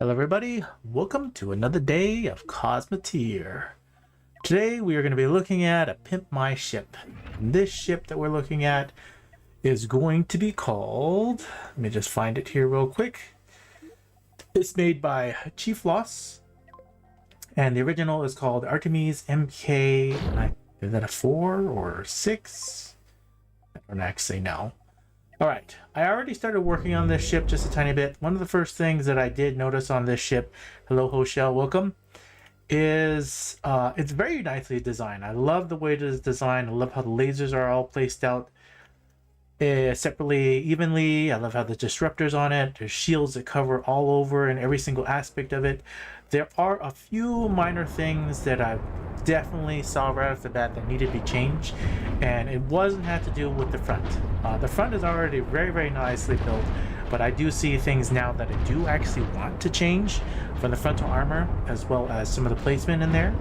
Hello everybody, welcome to another day of Cosmoteer. Today we are going to be looking at a Pimp My ship. And this ship that we're looking at is going to be called, let me just find it here real quick. It's made by Chief Loss, and the original is called Artemis MK, is that a 4 or 6? I don't actually know. Alright, I already started working on this ship just a tiny bit. One of the first things that I did notice on this ship, hello Hoshell, welcome, is it's very nicely designed. I love the way it is designed. I love how the lasers are all placed out separately, evenly. I love how the disruptors on it, there's shields that cover all over and every single aspect of it. There are a few minor things that I definitely saw right off the bat that needed to be changed, and it wasn't had to do with the front. The front is already very nicely built, but I do see things now that I do actually want to change from the frontal armor, as well as some of the placement in there.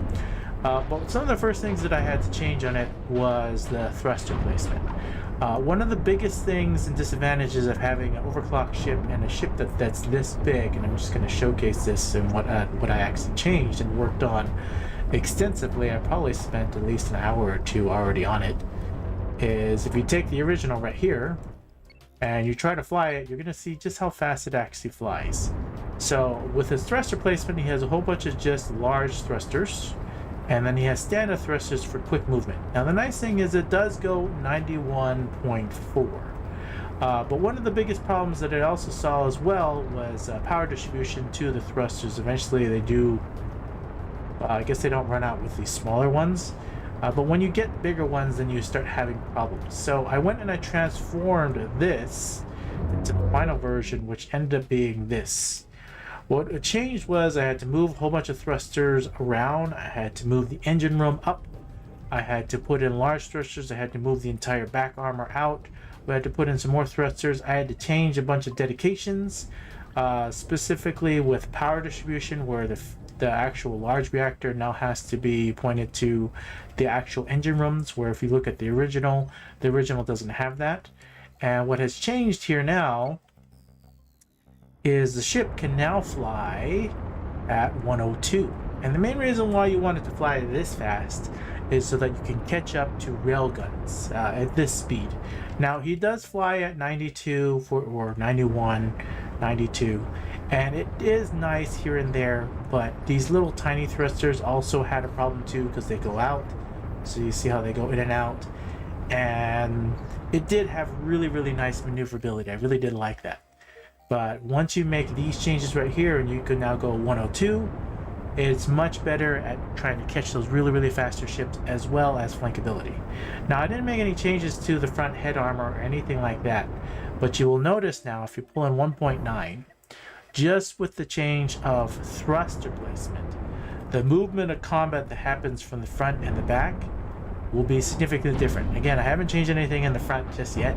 But some of the first things that I had to change on it was the thruster placement. One of the biggest things and disadvantages of having an overclocked ship and a ship that's this big, and I'm just going to showcase this and what I actually changed and worked on extensively. I probably spent at least an hour or two already on it, is if you take the original right here and you try to fly it, you're going to see just how fast it actually flies. So with his thruster placement, he has a whole bunch of just large thrusters, and then he has standard thrusters for quick movement. Now the nice thing is it does go 91.4. But one of the biggest problems that I also saw as well was power distribution to the thrusters. Eventually they do, I guess they don't run out with these smaller ones. But when you get bigger ones, then you start having problems. So I went and I transformed this into the final version, which ended up being this. What changed was I had to move a whole bunch of thrusters around. I had to move the engine room up. I had to put in large thrusters. I had to move the entire back armor out. We had to put in some more thrusters. I had to change a bunch of dedications, specifically with power distribution, where the actual large reactor now has to be pointed to the actual engine rooms, where if you look at the original doesn't have that. And what has changed here now is the ship can now fly at 102. And the main reason why you want it to fly this fast is so that you can catch up to railguns at this speed. Now he does fly at 92 or 91, 92, and it is nice here and there, but these little tiny thrusters also had a problem too, because they go out. So you see how they go in and out, and it did have really nice maneuverability. I really did like that. But once you make these changes right here, and you can now go 102, it's much better at trying to catch those really faster ships, as well as flankability. Now I didn't make any changes to the front head armor or anything like that, but you will notice now if you pull in 1.9, just with the change of thruster placement, the movement of combat that happens from the front and the back will be significantly different. Again, I haven't changed anything in the front just yet.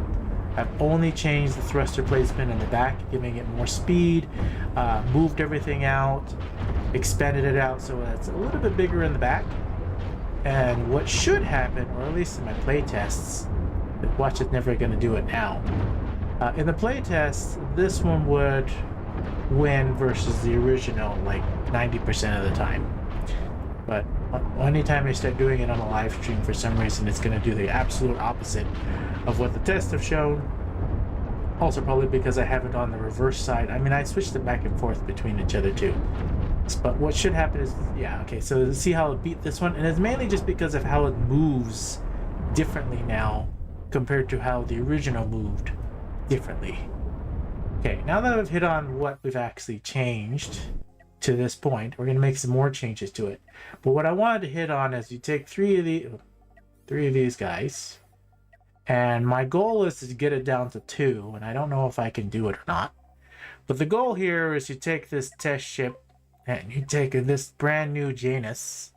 I've only changed the thruster placement in the back, giving it more speed, moved everything out, expanded it out so it's a little bit bigger in the back. And what should happen, or at least in my play tests, watch, it's never going to do it now. In the play test, this one would win versus the original like 90% of the time. But anytime I start doing it on a live stream, for some reason it's going to do the absolute opposite of what the tests have shown. Also probably because I have it on the reverse side. I mean, I switched it back and forth between each other too. But what should happen is, yeah, okay, so see how it beat this one? And it's mainly just because of how it moves differently now compared to how the original moved differently. Okay, now that I've hit on what we've actually changed to this point, we're going to make some more changes to it. But what I wanted to hit on is you take three of these guys, and my goal is to get it down to 2, and I don't know if I can do it or not. But the goal here is you take this test ship and you take this brand new Janus,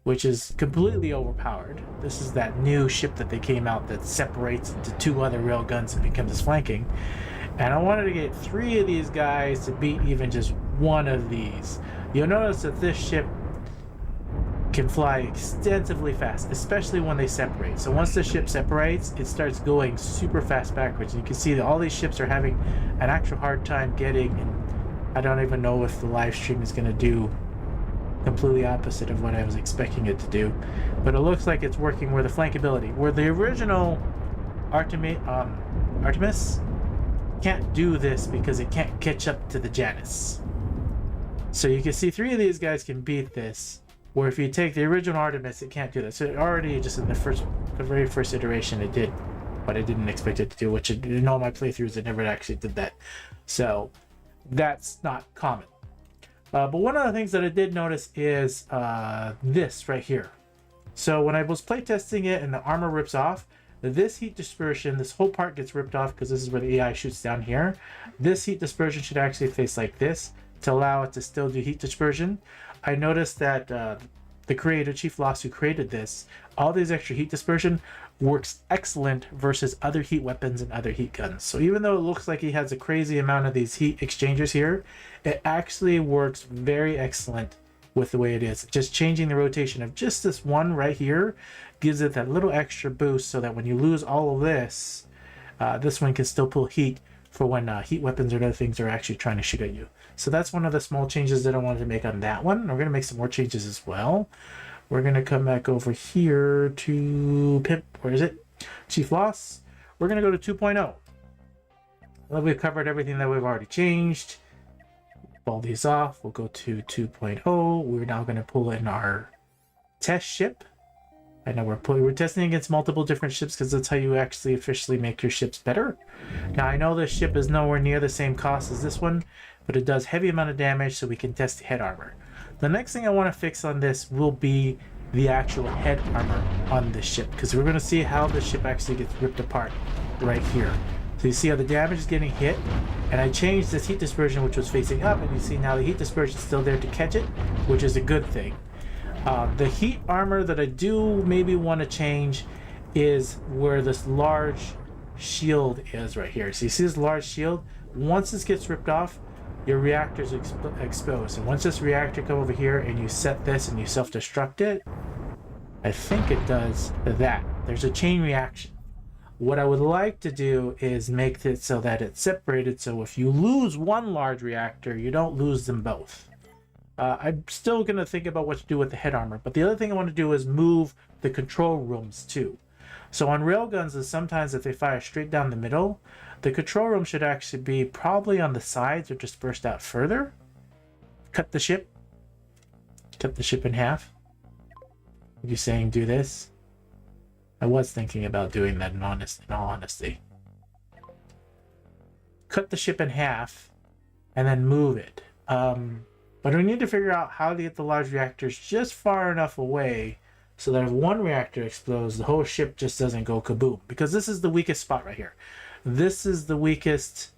which is completely overpowered. This is that new ship that they came out that separates into 2 other railguns and becomes flanking. And I wanted to get 3 of these guys to beat even just 1 of these. You'll notice that this ship can fly extensively fast, especially when they separate. So once the ship separates, it starts going super fast backwards. And you can see that all these ships are having an actual hard time getting I don't even know if the live stream is going to do completely opposite of what I was expecting it to do, but it looks like it's working where the flankability, where the original Artemis can't do this because it can't catch up to the Janus. So you can see 3 of these guys can beat this, where if you take the original Artemis, it can't do this. So it already, just in the very first iteration, it did what I didn't expect it to do, which in all my playthroughs, it never actually did that. So that's not common. But one of the things that I did notice is this right here. So when I was playtesting it and the armor rips off, this heat dispersion, this whole part gets ripped off because this is where the AI shoots down here. This heat dispersion should actually face like this to allow it to still do heat dispersion. I noticed that the creator, Chief Loss, who created this, all these extra heat dispersion works excellent versus other heat weapons and other heat guns. So even though it looks like he has a crazy amount of these heat exchangers here, it actually works very excellent with the way it is. Just changing the rotation of just this one right here gives it that little extra boost so that when you lose all of this, this one can still pull heat for when heat weapons or other things are actually trying to shoot at you. So that's one of the small changes that I wanted to make on that one. We're going to make some more changes as well. We're going to come back over here to Pimp. Where is it? Chief Loss. We're going to go to 2.0. Well, we've covered everything that we've already changed. Pull these off. We'll go to 2.0. We're now going to pull in our test ship. I know we're testing against multiple different ships because that's how you actually officially make your ships better. Now I know this ship is nowhere near the same cost as this one, but it does heavy amount of damage, so we can test the head armor. The next thing I want to fix on this will be the actual head armor on this ship, because we're going to see how the ship actually gets ripped apart right here. So you see how the damage is getting hit, and I changed this heat dispersion, which was facing up, and you see now the heat dispersion is still there to catch it, which is a good thing. The heat armor that I do maybe want to change is where this large shield is right here. So you see this large shield? Once this gets ripped off, your reactor's exposed. And once this reactor come over here and you set this and you self-destruct it, I think it does that. There's a chain reaction. What I would like to do is make it so that it's separated, so if you lose one large reactor, you don't lose them both. I'm still going to think about what to do with the head armor, but the other thing I want to do is move the control rooms too. So on railguns, is sometimes if they fire straight down the middle, the control room should actually be probably on the sides or dispersed out further. Cut the ship in half. Are you saying do this? I was thinking about doing that in all honesty. Cut the ship in half and then move it. But we need to figure out how to get the large reactors just far enough away so that if one reactor explodes, the whole ship just doesn't go kaboom. Because this is the weakest spot right here. This is the weakest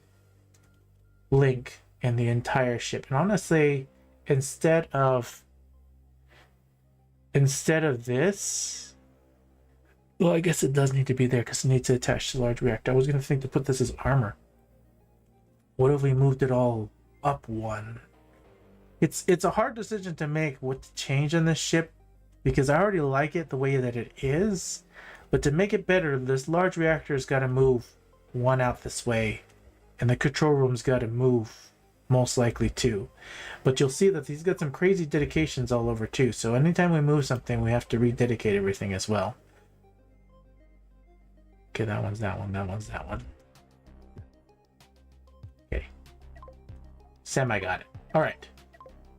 link in the entire ship. And honestly, instead of this, well, I guess it does need to be there because it needs to attach to the large reactor. I was going to think to put this as armor. What if we moved it all up one? It's a hard decision to make what to change on this ship because I already like it the way that it is, but to make it better, this large reactor's got to move one out this way, and the control room's got to move most likely too. But you'll see that he's got some crazy dedications all over too, so anytime we move something, we have to rededicate everything as well. Okay, that one's that one, that one's that one. Okay. Semi got it. All right.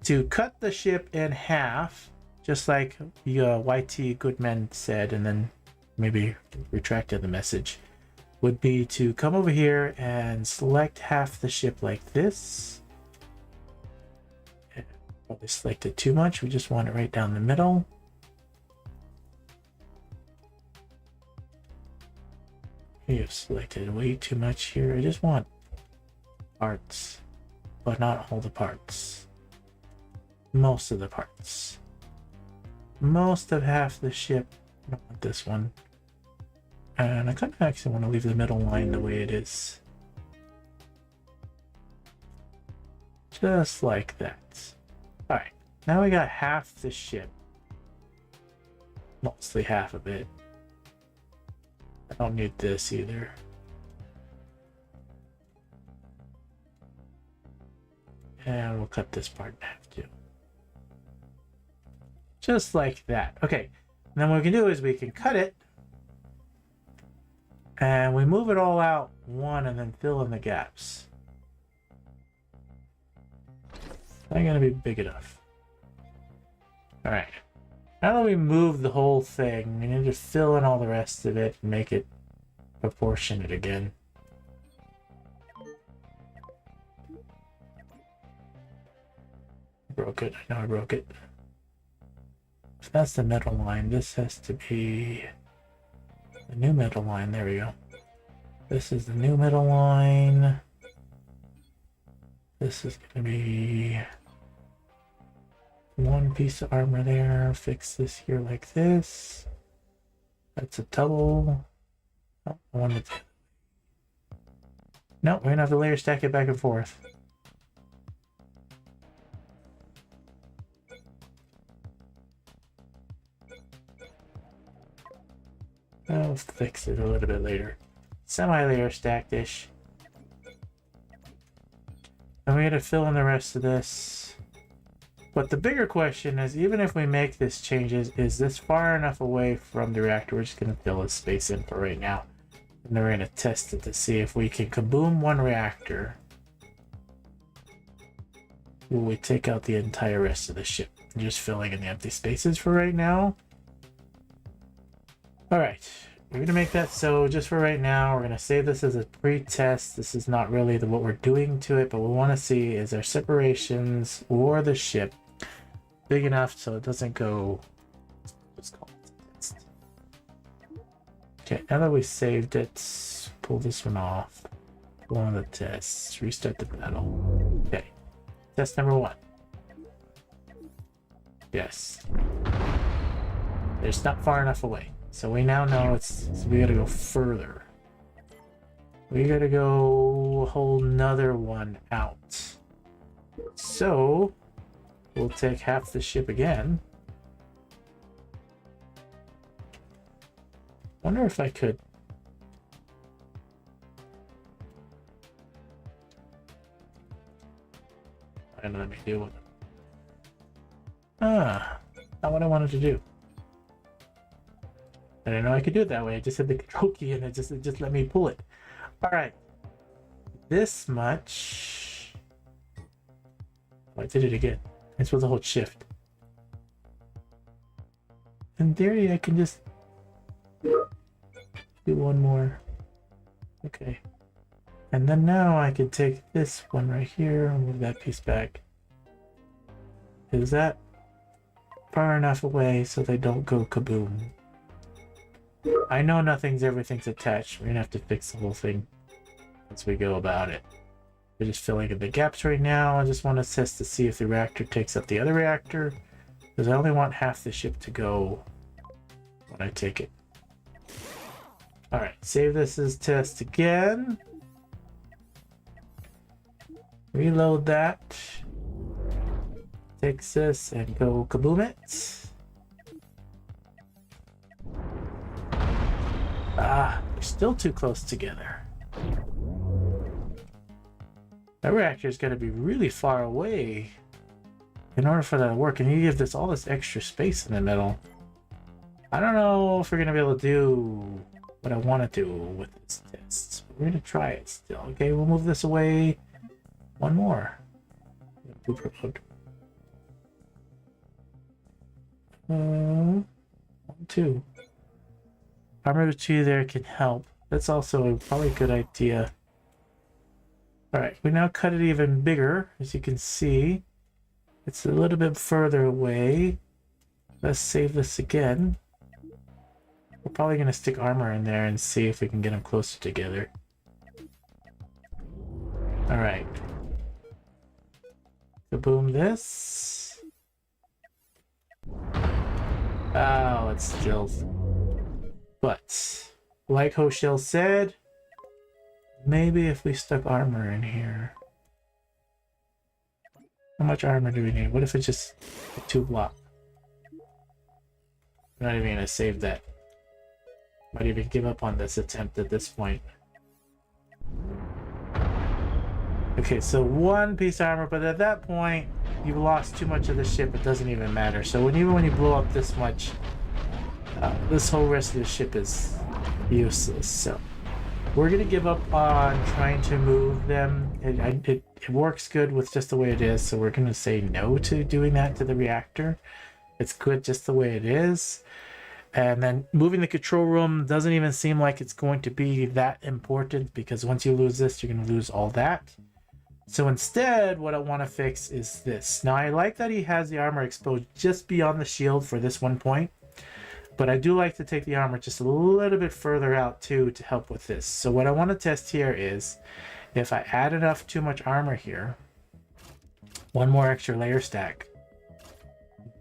To cut the ship in half, just like YT Goodman said, and then maybe retracted the message, would be to come over here and select half the ship like this. Probably selected too much. We just want it right down the middle. You've selected way too much here. I just want parts, but not all the parts. Most of the parts. Most of half the ship. I don't want this one. And I kind of actually want to leave the middle line the way it is. Just like that. Alright, now we got half the ship. Mostly half of it. I don't need this either. And we'll cut this part in half too. Just like that. Okay. And then what we can do is we can cut it. And we move it all out one and then fill in the gaps. Not gonna be big enough. Alright. Now that we move the whole thing, we need to fill in all the rest of it and make it proportionate again. Broke it. I know I broke it. If that's the metal line, this has to be the new metal line. There we go. This is the new metal line. This is going to be one piece of armor there. Fix this here like this. That's a double. Oh, I wanted to... No, we're going to have to layer stack it back and forth. I'll fix it a little bit later. Semi-layer stacked-ish. And we gotta fill in the rest of this. But the bigger question is, even if we make this changes, is this far enough away from the reactor? We're just gonna fill this space in for right now. And then we're gonna test it to see if we can kaboom one reactor. Will we take out the entire rest of the ship? Just filling in the empty spaces for right now. Alright, we're going to make that so just for right now. We're going to save this as a pre-test. This is not really what we're doing to it, but we want to see is our separations or the ship big enough so it doesn't go... What's called test. Okay, now that we saved it, pull this one off. Pull on the tests, restart the battle. Okay, test number 1. Yes. It's not far enough away. So we now know so we gotta go further. We gotta go a whole nother one out. So we'll take half the ship again. Wonder if I could. And let me deal with it. Ah, not what I wanted to do. I didn't know I could do it that way. I just hit the control key and it just let me pull it. Alright. This much. Oh, I did it again. I'm supposed to hold shift. In theory, I can just do one more. Okay. And then now I can take this one right here and move that piece back. Is that far enough away so they don't go kaboom? I know everything's attached. We're gonna have to fix the whole thing as we go about it. We're just filling in the gaps right now. I just want to test to see if the reactor takes up the other reactor, because I only want half the ship to go when I take it. Alright, save this as test again. Reload that. Takes this and go kaboom it. Ah, they're still too close together. That reactor is going to be really far away in order for that to work. And you give this all this extra space in the middle. I don't know if we're going to be able to do what I want to do with this test. We're going to try it still. Okay, we'll move this away. One more. 1, 2. Armor 2 there can help. That's also probably a good idea. Alright, we now cut it even bigger, as you can see. It's a little bit further away. Let's save this again. We're probably going to stick armor in there and see if we can get them closer together. Alright. Kaboom this. Oh, it's still... But, like Hoshell said, maybe if we stuck armor in here. How much armor do we need? What if it's just a 2 block? I'm not even going to save that. Might even give up on this attempt at this point. Okay, so one piece of armor, but at that point, you've lost too much of the ship. It doesn't even matter. So even when you blow up this much, this whole rest of the ship is useless. So we're gonna give up on trying to move them. It works good with just the way it is. So we're gonna say no to doing that to the reactor. It's good just the way it is. And then moving the control room doesn't even seem like it's going to be that important, because once you lose this, you're going to lose all that. So instead, what I want to fix is this. Now, I like that he has the armor exposed just beyond the shield for this one point, but I do like to take the armor just a little bit further out too to help with this. So what I want to test here is if I add enough too much armor here, one more extra layer stack,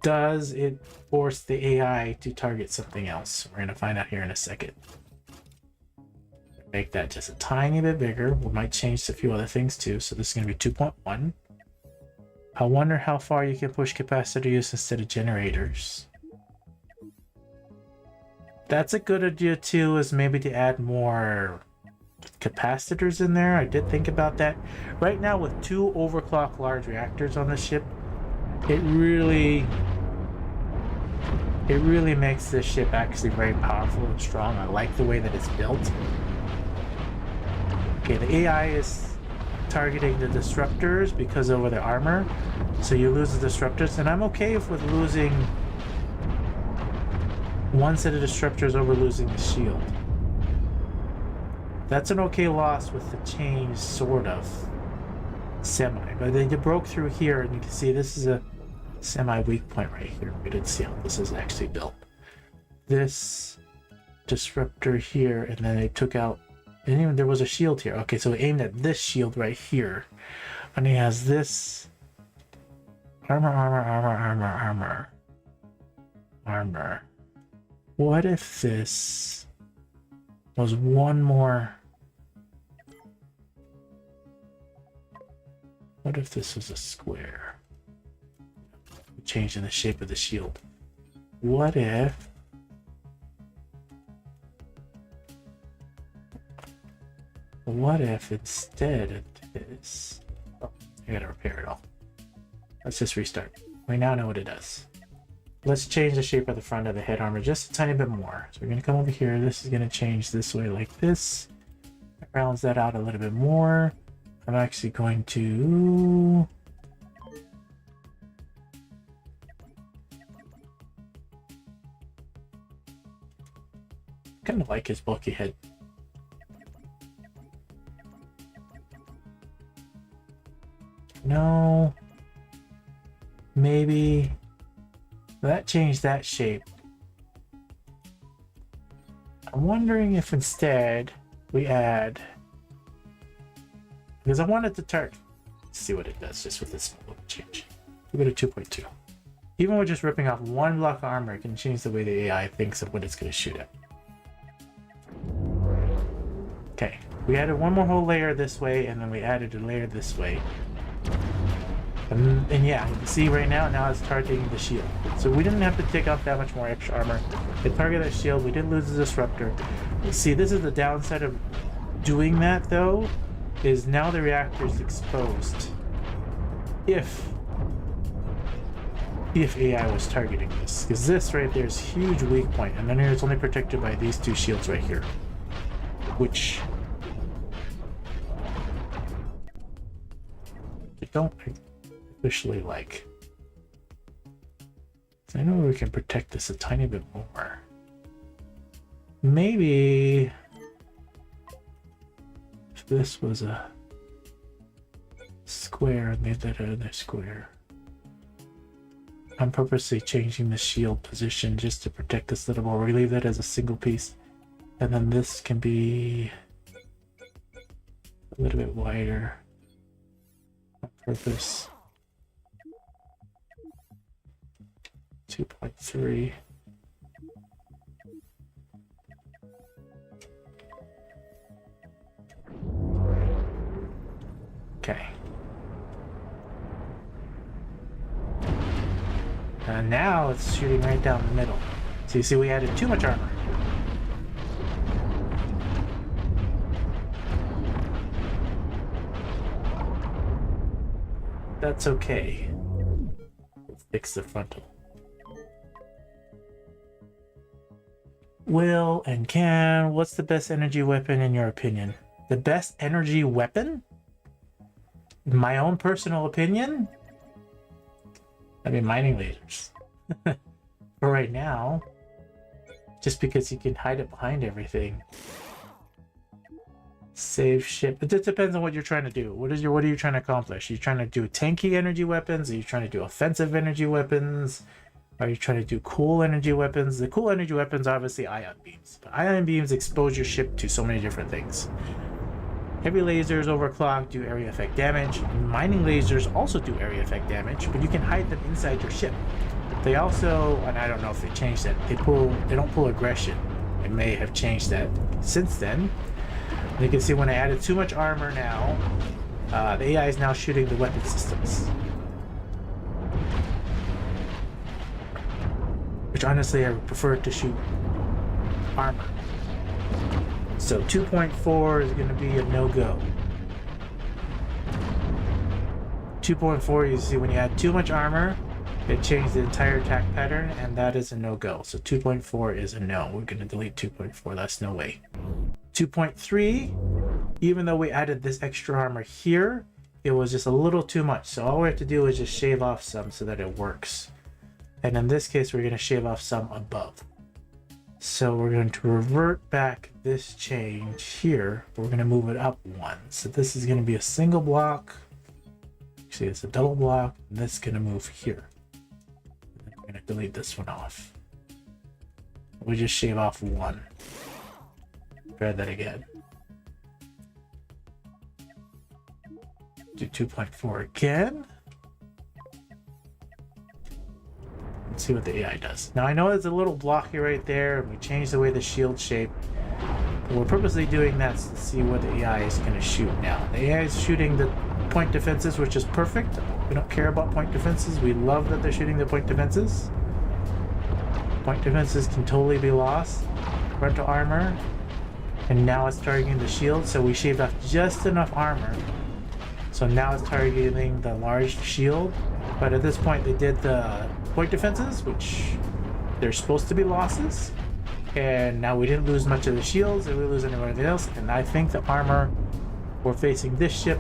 does it force the AI to target something else? We're going to find out here in a second. Make that just a tiny bit bigger. We might change a few other things too. So this is going to be 2.1. I wonder how far you can push capacitor use instead of generators. That's a good idea too, is maybe to add more capacitors in there. I did think about that. Right now with 2 overclock large reactors on the ship, it really makes this ship actually very powerful and strong. I like the way that it's built. Okay, the AI is targeting the disruptors because over the armor, so you lose the disruptors, and I'm okay with losing one set of disruptors over losing the shield. That's an okay loss with the change, sort of. Semi, but then you broke through here, and you can see this is a semi-weak point right here. We didn't see how this is actually built. This disruptor here, and then they took out, and even there was a shield here. Okay, so aimed at this shield right here, and he has this armor. What if this was one more? What if this was a square? Changing the shape of the shield. What if instead of this, oh, I gotta repair it all. Let's just restart. We now know what it does. Let's change the shape of the front of the head armor just a tiny bit more. So we're gonna come over here. This is gonna change this way like this. Balance that out a little bit more. I'm actually going to kind of like his bulky head. No, maybe that changed that shape. I'm wondering if instead we add, because I wanted to turn. Let's see what it does just with this little change. We go to 2.2. Even with just ripping off one block of armor, it can change the way the AI thinks of what it's going to shoot at. Okay, we added one more whole layer this way, and then we added a layer this way. And yeah, you can see right now it's targeting the shield. So we didn't have to take out that much more extra armor. It targeted the shield. We did lose the disruptor. See, this is the downside of doing that, though, is now the reactor is exposed. If AI was targeting this, because this right there is huge weak point, and then it's only protected by these 2 shields right here, which I don't officially like. So I know we can protect this a tiny bit more. Maybe if this was a square and made that another square. I'm purposely changing the shield position just to protect this little more. We leave that as a single piece, and then this can be a little bit wider on purpose. 2.3. Okay. And now it's shooting right down the middle. So you see we added too much armor. that's okay. Let's fix the frontal. Will and can, what's the best energy weapon in your opinion? The best energy weapon? In my own personal opinion? I mean, mining lasers. For right now, just because you can hide it behind everything. Save ship. It just depends on what you're trying to do. What are you trying to accomplish? Are you trying to do tanky energy weapons? Are you trying to do offensive energy weapons? Are you trying to do cool energy weapons? The cool energy weapons are obviously ion beams. But ion beams expose your ship to so many different things. Heavy lasers overclock do area effect damage. Mining lasers also do area effect damage, but you can hide them inside your ship. They also, and I don't know if they changed that, they don't pull aggression. They may have changed that since then. You can see when I added too much armor now, the AI is now shooting the weapon systems. Which honestly, I would prefer to shoot armor. So 2.4 is going to be a no-go. 2.4, you see when you add too much armor, it changed the entire attack pattern, and that is a no-go. So 2.4 is a no. We're going to delete 2.4. That's no way. 2.3, even though we added this extra armor here, it was just a little too much. So all we have to do is just shave off some so that it works. And in this case, we're going to shave off some above. So we're going to revert back this change here. We're going to move it up one. So this is going to be a single block. Actually, it's a double block. And this is going to move here. And we're going to delete this one off. We just shave off one. Try that again. Do 2.4 again. Let's see what the AI does. Now I know it's a little blocky right there, and we changed the way the shield shape. But we're purposely doing that to see what the AI is going to shoot now. The AI is shooting the point defenses, which is perfect. We don't care about point defenses. We love that they're shooting the point defenses. Point defenses can totally be lost. Frontal armor. And now it's targeting the shield, so we shaved off just enough armor. So now it's targeting the large shield. But at this point they did the point defenses, which they're supposed to be losses. And now we didn't lose much of the shields, and we lose anything else. And I think the armor for facing this ship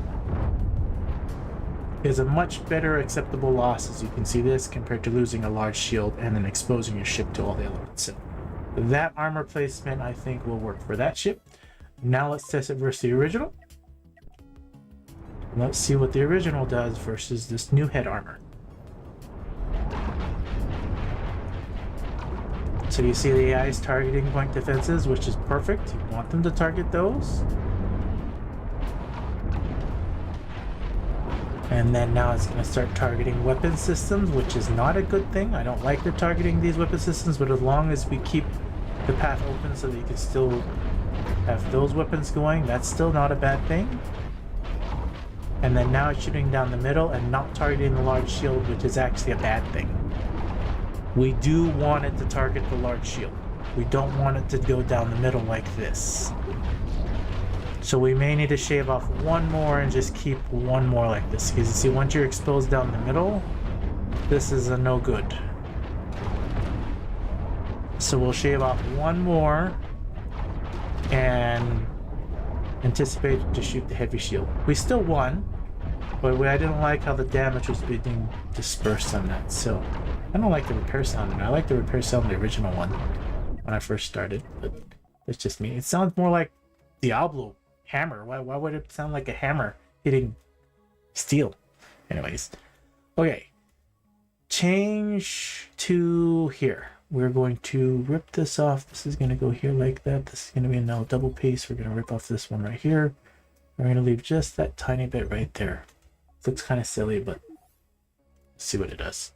is a much better acceptable loss, as you can see this, compared to losing a large shield and then exposing your ship to all the elements. So that armor placement, I think, will work for that ship. Now let's test it versus the original. Let's see what the original does versus this new head armor. So you see the AI is targeting point defenses, which is perfect. You want them to target those. And then now it's going to start targeting weapon systems, which is not a good thing. I don't like the targeting these weapon systems, but as long as we keep the path open so that you can still have those weapons going, that's still not a bad thing. And then now it's shooting down the middle and not targeting the large shield, which is actually a bad thing. We do want it to target the large shield. We don't want it to go down the middle like this. So we may need to shave off one more and just keep one more like this. Because you see, once you're exposed down the middle, this is a no good. So we'll shave off one more and anticipate to shoot the heavy shield. We still won, but I didn't like how the damage was being dispersed on that. So I don't like the repair sound. I like the repair sound of the original one when I first started, but it's just me. It sounds more like Diablo hammer. Why would it sound like a hammer hitting steel? Anyways, okay. Change to here. We're going to rip this off. This is going to go here like that. This is going to be a now double paste. We're going to rip off this one right here. We're going to leave just that tiny bit right there. Looks kind of silly, but let's see what it does.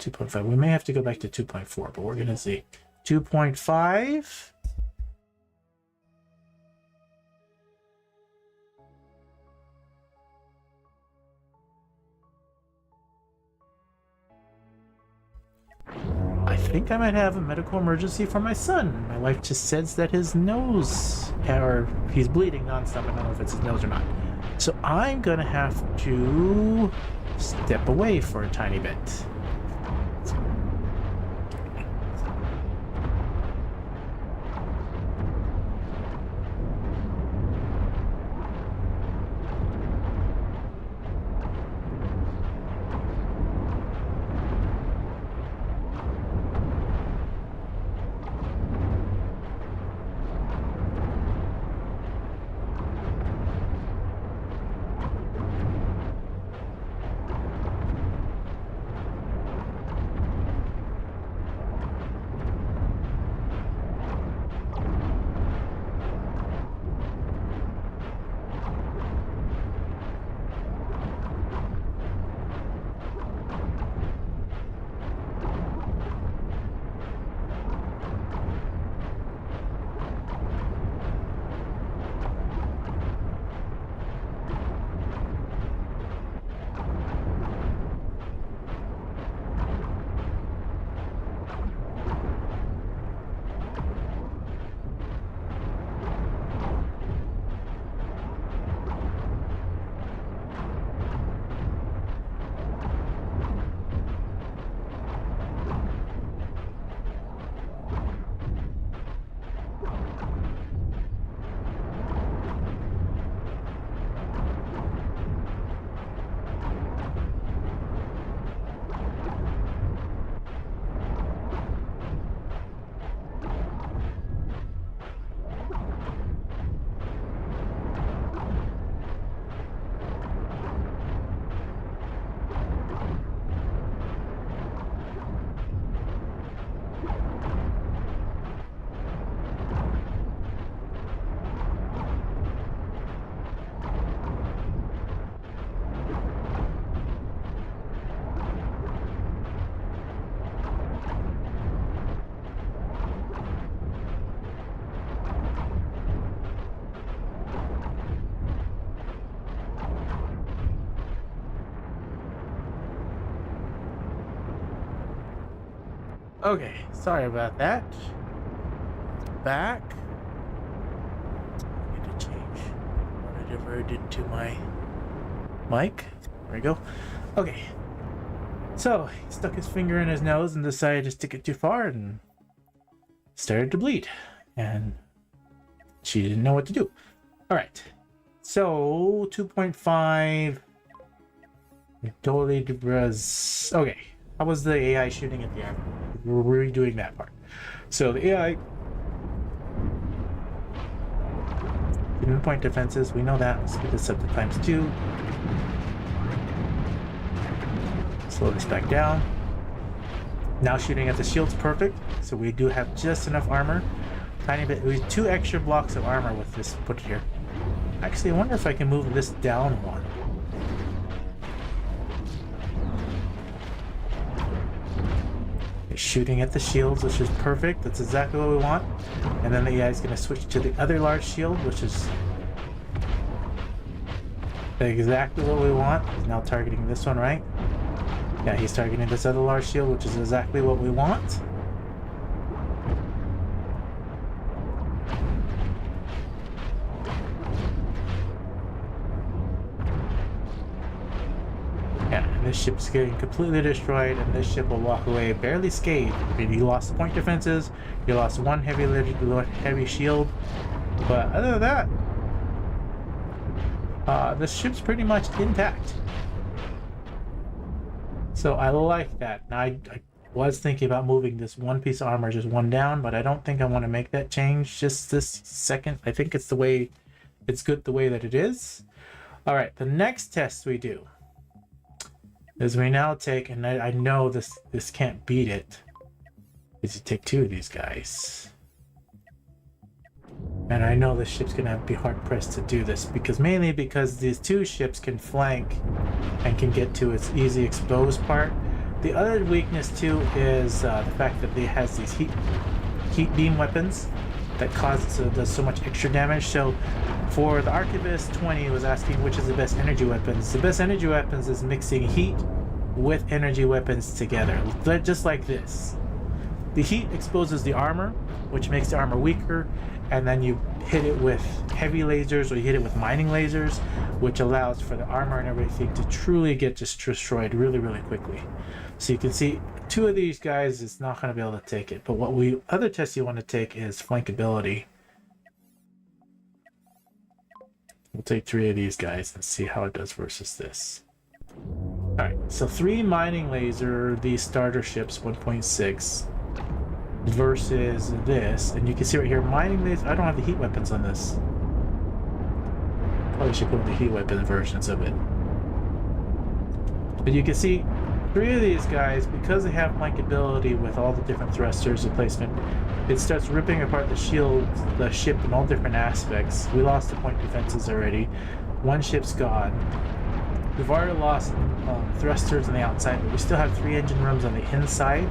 2.5. We may have to go back to 2.4, but we're going to see. 2.5. I think I might have a medical emergency for my son. My wife just says that his nose, or he's bleeding nonstop. I don't know if it's his nose or not. So I'm gonna have to step away for a tiny bit. Okay, sorry about that. Back. I need to change whatever I did to my mic. There we go. Okay. So, he stuck his finger in his nose and decided to stick it too far and started to bleed. And she didn't know what to do. Alright. So, 2.5. Totally was. Okay. How was the AI shooting at the end? We're redoing that part. So the AI didn't point defenses. We know that. Let's get this up to ×2. Slow this back down. Now shooting at the shield's perfect. So we do have just enough armor. Tiny bit. We have 2 extra blocks of armor with this put here. Actually, I wonder if I can move this down one. Shooting at the shields, which is perfect. That's exactly what we want. And then the AI is going to switch to the other large shield, which is exactly what we want. He's now targeting this one, right? Yeah, he's targeting this other large shield, which is exactly what we want. This ship's getting completely destroyed, and this ship will walk away barely scathed. I mean, you lost point defenses, you lost 1 heavy shield, but other than that, this ship's pretty much intact. So I like that. Now I was thinking about moving this 1 piece of armor just 1 down, but I don't think I want to make that change just this second. I think it's good the way that it is. All right, the next test we do is we now take, and I know this can't beat it, is you take 2 of these guys. And I know this ship's gonna be hard pressed to do this mainly because these 2 ships can flank and can get to its easy exposed part. The other weakness too is the fact that it has these heat beam weapons that does so much extra damage. So for the Archivist 20 was asking which is the best energy weapons. The best energy weapons is mixing heat with energy weapons together, just like this. The heat exposes the armor, which makes the armor weaker, and then you hit it with heavy lasers or you hit it with mining lasers, which allows for the armor and everything to truly get just destroyed really, really quickly. So you can see 2 of these guys is not going to be able to take it, but other test you want to take is flankability. We'll take 3 of these guys and see how it does versus this. Alright, so 3 mining laser, these starter ships, 1.6, versus this. And you can see right here, mining laser, I don't have the heat weapons on this. Probably should put the heat weapon versions of it. But you can see 3 of these guys, because they have flankability with all the different thrusters and placement, it starts ripping apart the shield, the ship in all different aspects. We lost the point defenses already. 1 ship's gone. We've already lost thrusters on the outside, but we still have 3 engine rooms on the inside.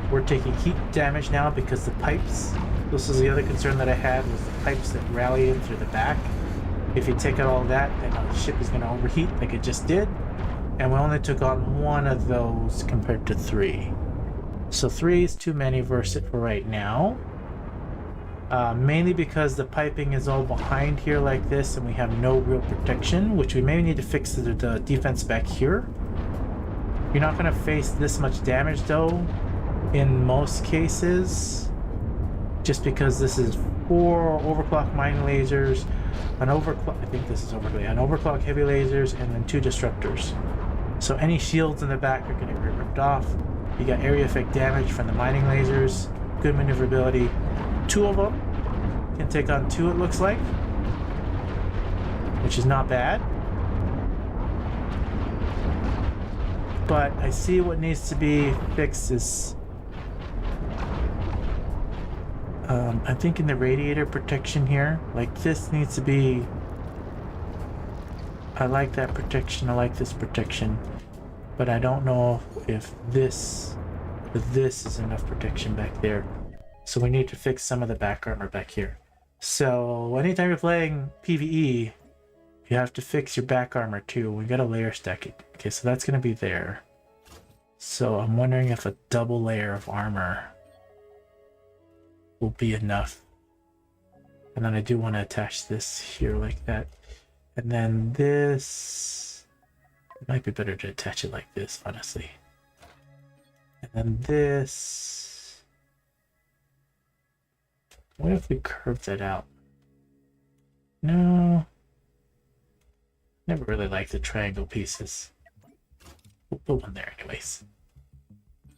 We're taking heat damage now because the pipes, this is the other concern that I had, was the pipes that rally in through the back. If you take out all that, then the ship is going to overheat like it just did. And we only took on 1 of those compared to 3. So 3 is too many versus it for right now. Mainly because the piping is all behind here like this and we have no real protection, which we may need to fix the defense back here. You're not going to face this much damage though in most cases, just because this is 4 overclock mining lasers, an overclock, I think this is overclock, an overclock heavy lasers, and then 2 disruptors. So any shields in the back are going to get ripped off. You got area effect damage from the mining lasers, good maneuverability. 2 of them can take on 2, it looks like, which is not bad. But I see what needs to be fixed is I'm thinking the radiator protection here, like this needs to be, I like that protection, I like this protection, but I don't know if this is enough protection back there. So we need to fix some of the back armor back here. So anytime you're playing PvE, you have to fix your back armor too. We gotta layer stack it. Okay, so that's gonna be there. So I'm wondering if a double layer of armor will be enough. And then I do want to attach this here like that. And then this, it might be better to attach it like this, honestly. And then this, what if we curve that out? No, never really liked the triangle pieces. We'll put one there anyways.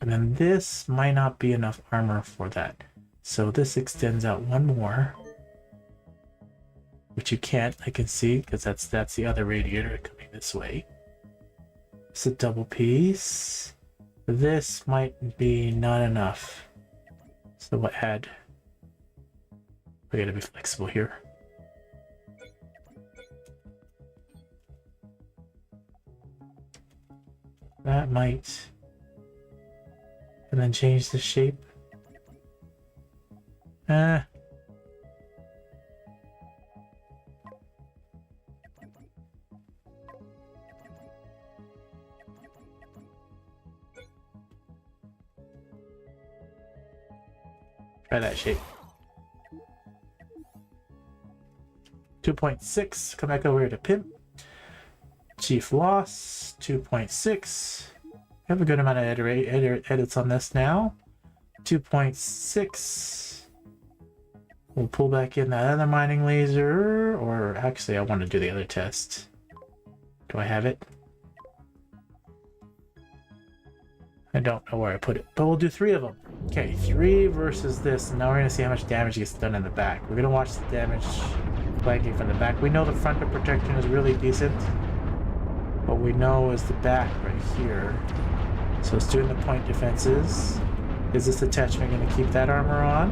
And then this might not be enough armor for that. So this extends out 1 more, which you can't, I can see, because that's the other radiator coming this way. It's a double piece. This might be not enough. So what add? We gotta be flexible here. That might, and then change the shape. Try that shape. 2.6, come back over here to Pimp. Chief loss, 2.6. Have a good amount of edits on this now. 2.6. We'll pull back in that other mining laser, or actually I want to do the other test. Do I have it? I don't know where I put it, but we'll do 3 of them. Okay, 3 versus this, and now we're going to see how much damage gets done in the back. We're going to watch the damage flanking from the back. We know the front of protection is really decent. What we know is the back right here. So it's doing the point defenses. Is this attachment going to keep that armor on?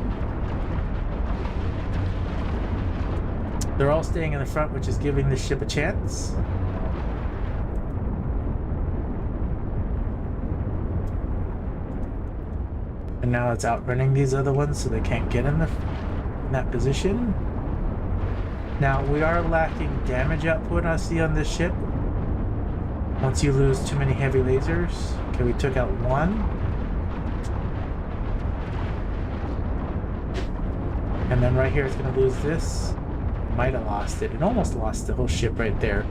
They're all staying in the front, which is giving this ship a chance. And now it's outrunning these other ones, so they can't get in that position. Now we are lacking damage output, I see, on this ship. Once you lose too many heavy lasers. Okay, we took out 1. And then right here it's going to lose this. Might have lost it. It almost lost the whole ship right there.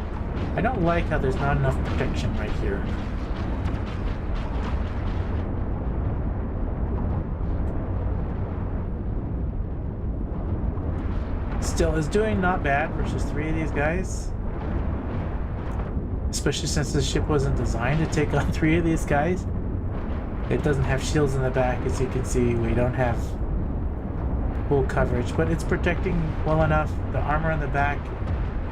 I don't like how there's not enough protection right here. Still is doing not bad versus 3 of these guys. Especially since the ship wasn't designed to take on 3 of these guys. It doesn't have shields in the back, as you can see. We don't have full coverage, but it's protecting well enough. The armor in the back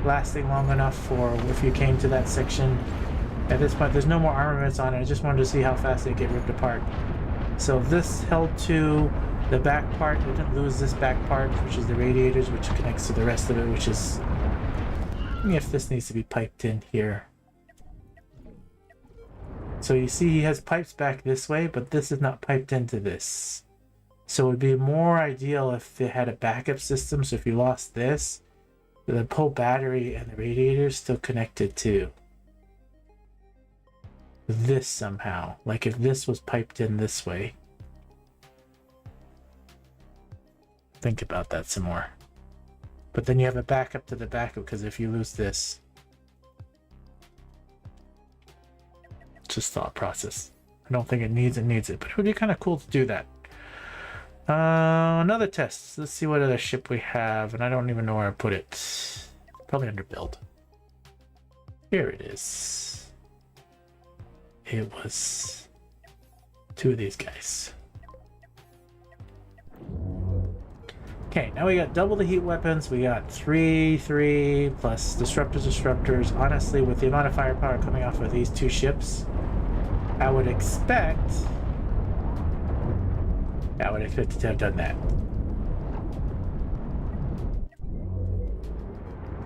lasting long enough for if you came to that section. At this point, there's no more armaments on it. I just wanted to see how fast they get ripped apart. So this held to the back part. It didn't lose this back part, which is the radiators, which connects to the rest of it, which is... if this needs to be piped in here. So you see he has pipes back this way, but this is not piped into this. So it would be more ideal if they had a backup system. So if you lost this, the whole battery and the radiator is still connected to this somehow. Like if this was piped in this way. Think about that some more. But then you have a backup to the backup, because if you lose this, just thought process. I don't think it needs it, but it would be kind of cool to do that. Another test. Let's see what other ship we have, and I don't even know where I put it. Probably under build. Here it is. It was 2 of these guys. Okay, now we got double the heat weapons. We got 3 plus disruptors. Honestly, with the amount of firepower coming off of these 2 ships, I would expect it to have done that.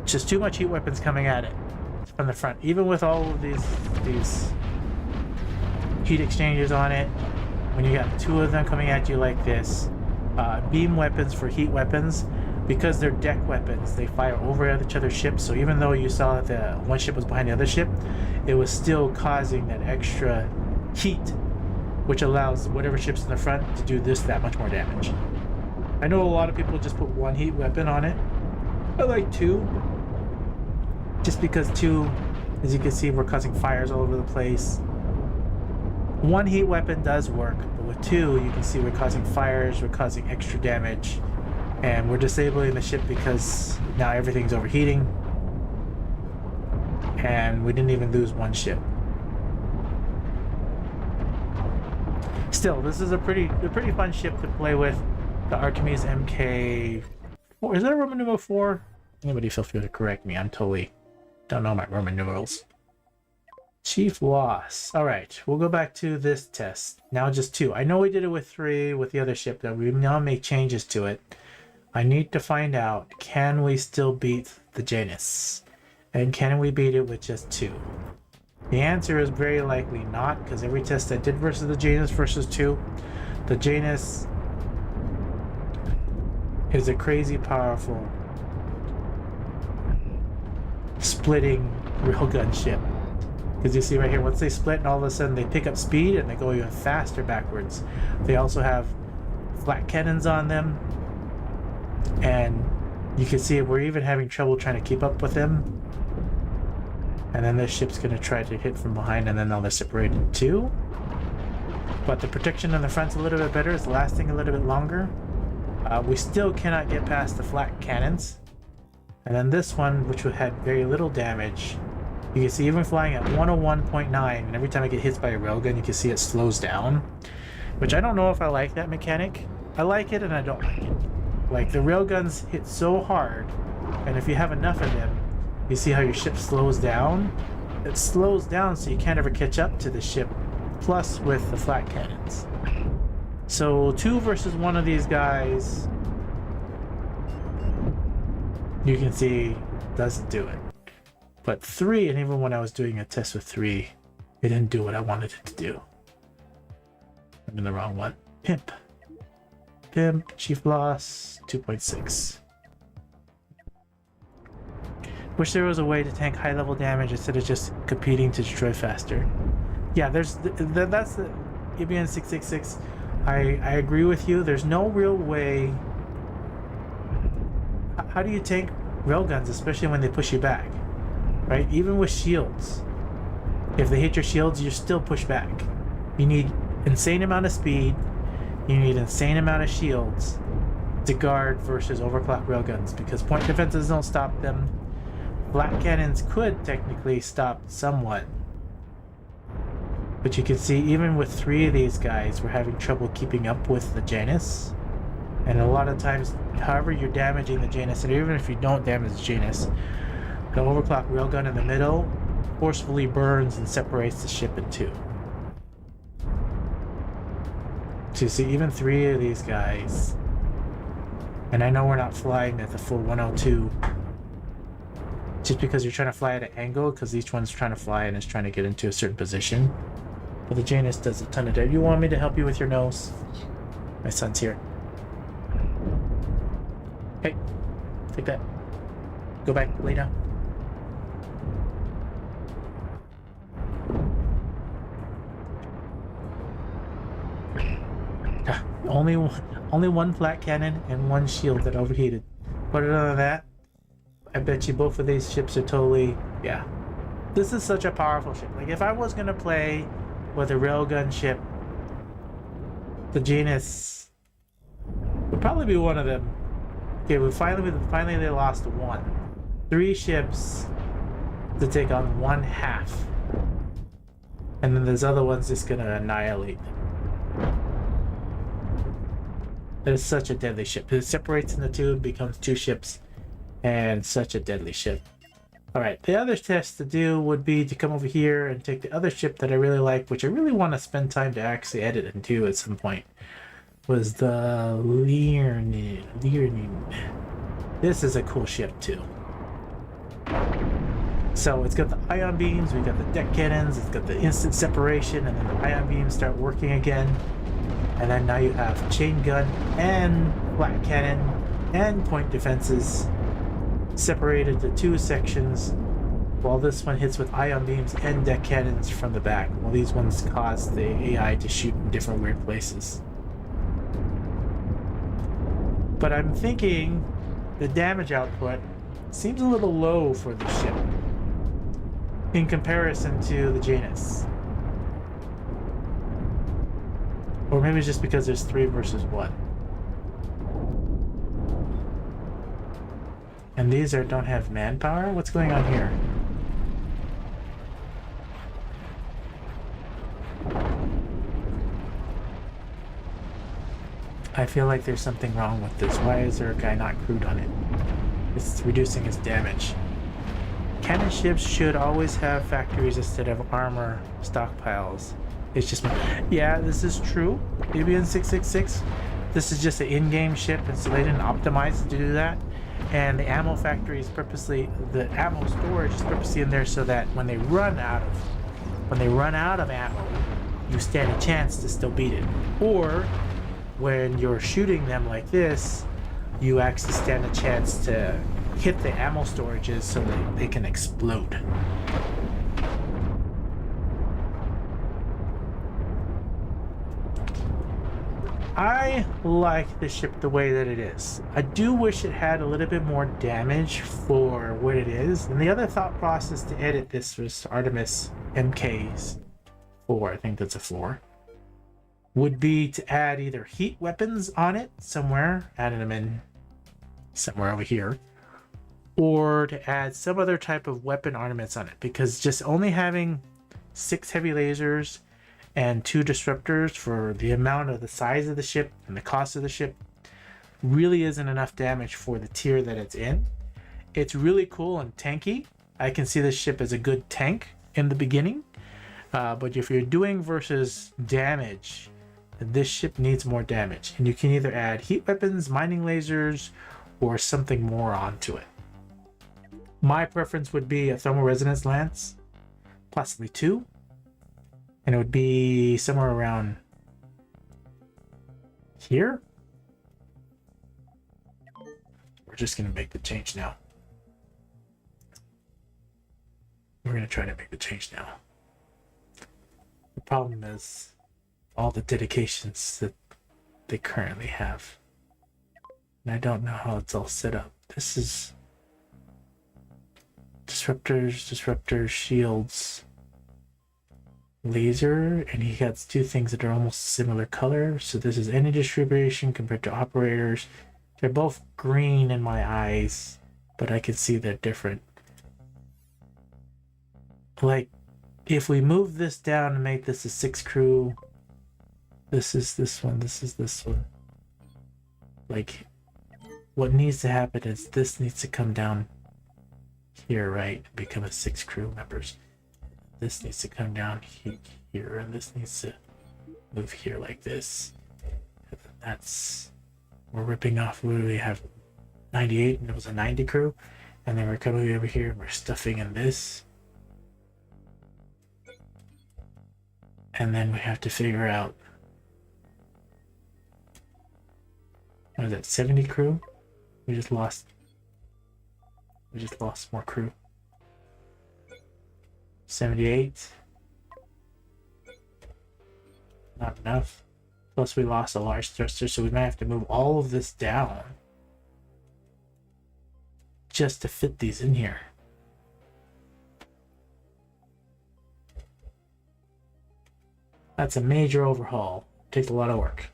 Just too much heat weapons coming at it from the front. Even with all of these heat exchangers on it, when you got 2 of them coming at you like this, beam weapons for heat weapons, because they're deck weapons, they fire over each other's ships. So even though you saw that the one ship was behind the other ship, it was still causing that extra heat, which allows whatever ship's in the front to do that much more damage. I know a lot of people just put 1 heat weapon on it. I like 2, just because 2, as you can see, we're causing fires all over the place. 1 heat weapon does work, but with 2, you can see we're causing fires, we're causing extra damage, and we're disabling the ship because now everything's overheating, and we didn't even lose 1 ship. Still, this is a pretty fun ship to play with. The Archimedes MK4. Is that a Roman numeral 4? Anybody feel free to correct me. I'm totally don't know my Roman numerals. Chief loss. Alright, we'll go back to this test. Now just 2. I know we did it with 3 with the other ship, that we now make changes to it. I need to find out, can we still beat the Janus? And can we beat it with just 2? The answer is very likely not, because every test I did versus the Janus versus 2, the Janus is a crazy powerful splitting railgun ship. Because you see right here, once they split and all of a sudden they pick up speed and they go even faster backwards. They also have flat cannons on them, and you can see we're even having trouble trying to keep up with them. And then this ship's going to try to hit from behind, and then they'll separate in 2. But the protection on the front's a little bit better. It's lasting a little bit longer. We still cannot get past the flat cannons. And then this one, which had very little damage, you can see even flying at 101.9, and every time I get hit by a railgun, you can see it slows down. Which I don't know if I like that mechanic. I like it and I don't like it. Like, the railguns hit so hard, and if you have enough of them, you see how your ship slows down? It slows down so you can't ever catch up to the ship, plus with the flat cannons. So 2 versus 1 of these guys, you can see, doesn't do it. But 3, and even when I was doing a test with 3, it didn't do what I wanted it to do. I'm in the wrong one. Pimp, Chief Loss, 2.6. Wish there was a way to tank high-level damage instead of just competing to destroy faster. Yeah, that's the EBN 666. I agree with you. There's no real way how do you tank railguns, especially when they push you back, right? Even with shields, if they hit your shields, you're still pushed back. You need insane amount of speed. You need insane amount of shields to guard versus overclock railguns, because point defenses don't stop them. Flat cannons could technically stop somewhat, but you can see even with 3 of these guys, we're having trouble keeping up with the Janus. And a lot of times, however you're damaging the Janus, and even if you don't damage the Janus, the overclock railgun in the middle forcefully burns and separates the ship in 2. So you see even 3 of these guys, and I know we're not flying at the full 102 just because you're trying to fly at an angle, because each one's trying to fly and is trying to get into a certain position. But the Janus does a ton of damage. You want me to help you with your nose? My son's here. Hey, take that. Go back, lay down. Only one flat cannon and 1 shield that overheated. But other than that, I bet you both of these ships are totally, yeah. This is such a powerful ship. Like, if I was gonna play with a railgun ship, the Janus would probably be one of them. Okay, finally they lost 1. 3 ships to take on 1/2. And then this other one's just gonna annihilate them. It is such a deadly ship. It separates into 2, becomes 2 ships, and such a deadly ship. Alright, the other test to do would be to come over here and take the other ship that I really like, which I really want to spend time to actually edit and do at some point, was the Learning. This is a cool ship too. So it's got the ion beams, we got the deck cannons, it's got the instant separation, and then the ion beams start working again. And then now you have chain gun and flat cannon and point defenses separated to 2 sections, while this one hits with ion beams and deck cannons from the back, while these ones cause the AI to shoot in different weird places. But I'm thinking the damage output seems a little low for the ship in comparison to the Janus. Or maybe it's just because there's 3 versus 1. And these don't have manpower? What's going on here? I feel like there's something wrong with this. Why is there a guy not crewed on it? It's reducing his damage. Cannon ships should always have factories instead of armor stockpiles. It's just, yeah, this is true. Debian 666. This is just an in-game ship, and so they didn't optimize to do that. And the ammo factory is purposely, the ammo storage is purposely in there so that when they run out of ammo, you stand a chance to still beat it. Or when you're shooting them like this, you actually stand a chance to hit the ammo storages so that they can explode. I like the ship the way that it is. I do wish it had a little bit more damage for what it is. And the other thought process to edit this was Artemis MK's 4, I think that's a 4, would be to add either heat weapons on it somewhere, adding them in somewhere over here, or to add some other type of weapon armaments on it, because just only having 6 heavy lasers and 2 disruptors for the amount of the size of the ship and the cost of the ship really isn't enough damage for the tier that it's in. It's really cool and tanky. I can see this ship as a good tank in the beginning, but if you're doing versus damage, this ship needs more damage, and you can either add heat weapons, mining lasers, or something more onto it. My preference would be a thermal resonance lance, possibly 2. And it would be somewhere around here. We're just going to make the change now. We're going to try to make the change now. The problem is all the dedications that they currently have. And I don't know how it's all set up. This is disruptors, shields, laser, and he has two things that are almost similar color. So this is any distribution compared to operators. They're both green in my eyes, but I can see they're different. Like, if we move this down and make this a 6 crew, this is this one, this is this one. Like, what needs to happen is this needs to come down here, right? Become a 6 crew members. This needs to come down here, and this needs to move here like this. That's, we're ripping off, what do we have? 98, and it was a 90 crew. And then we're coming over here and we're stuffing in this. And then we have to figure out, what is that, 70 crew? We just lost more crew. 78. Not enough. Plus we lost a large thruster, so we might have to move all of this down just to fit these in here. That's a major overhaul. Takes a lot of work.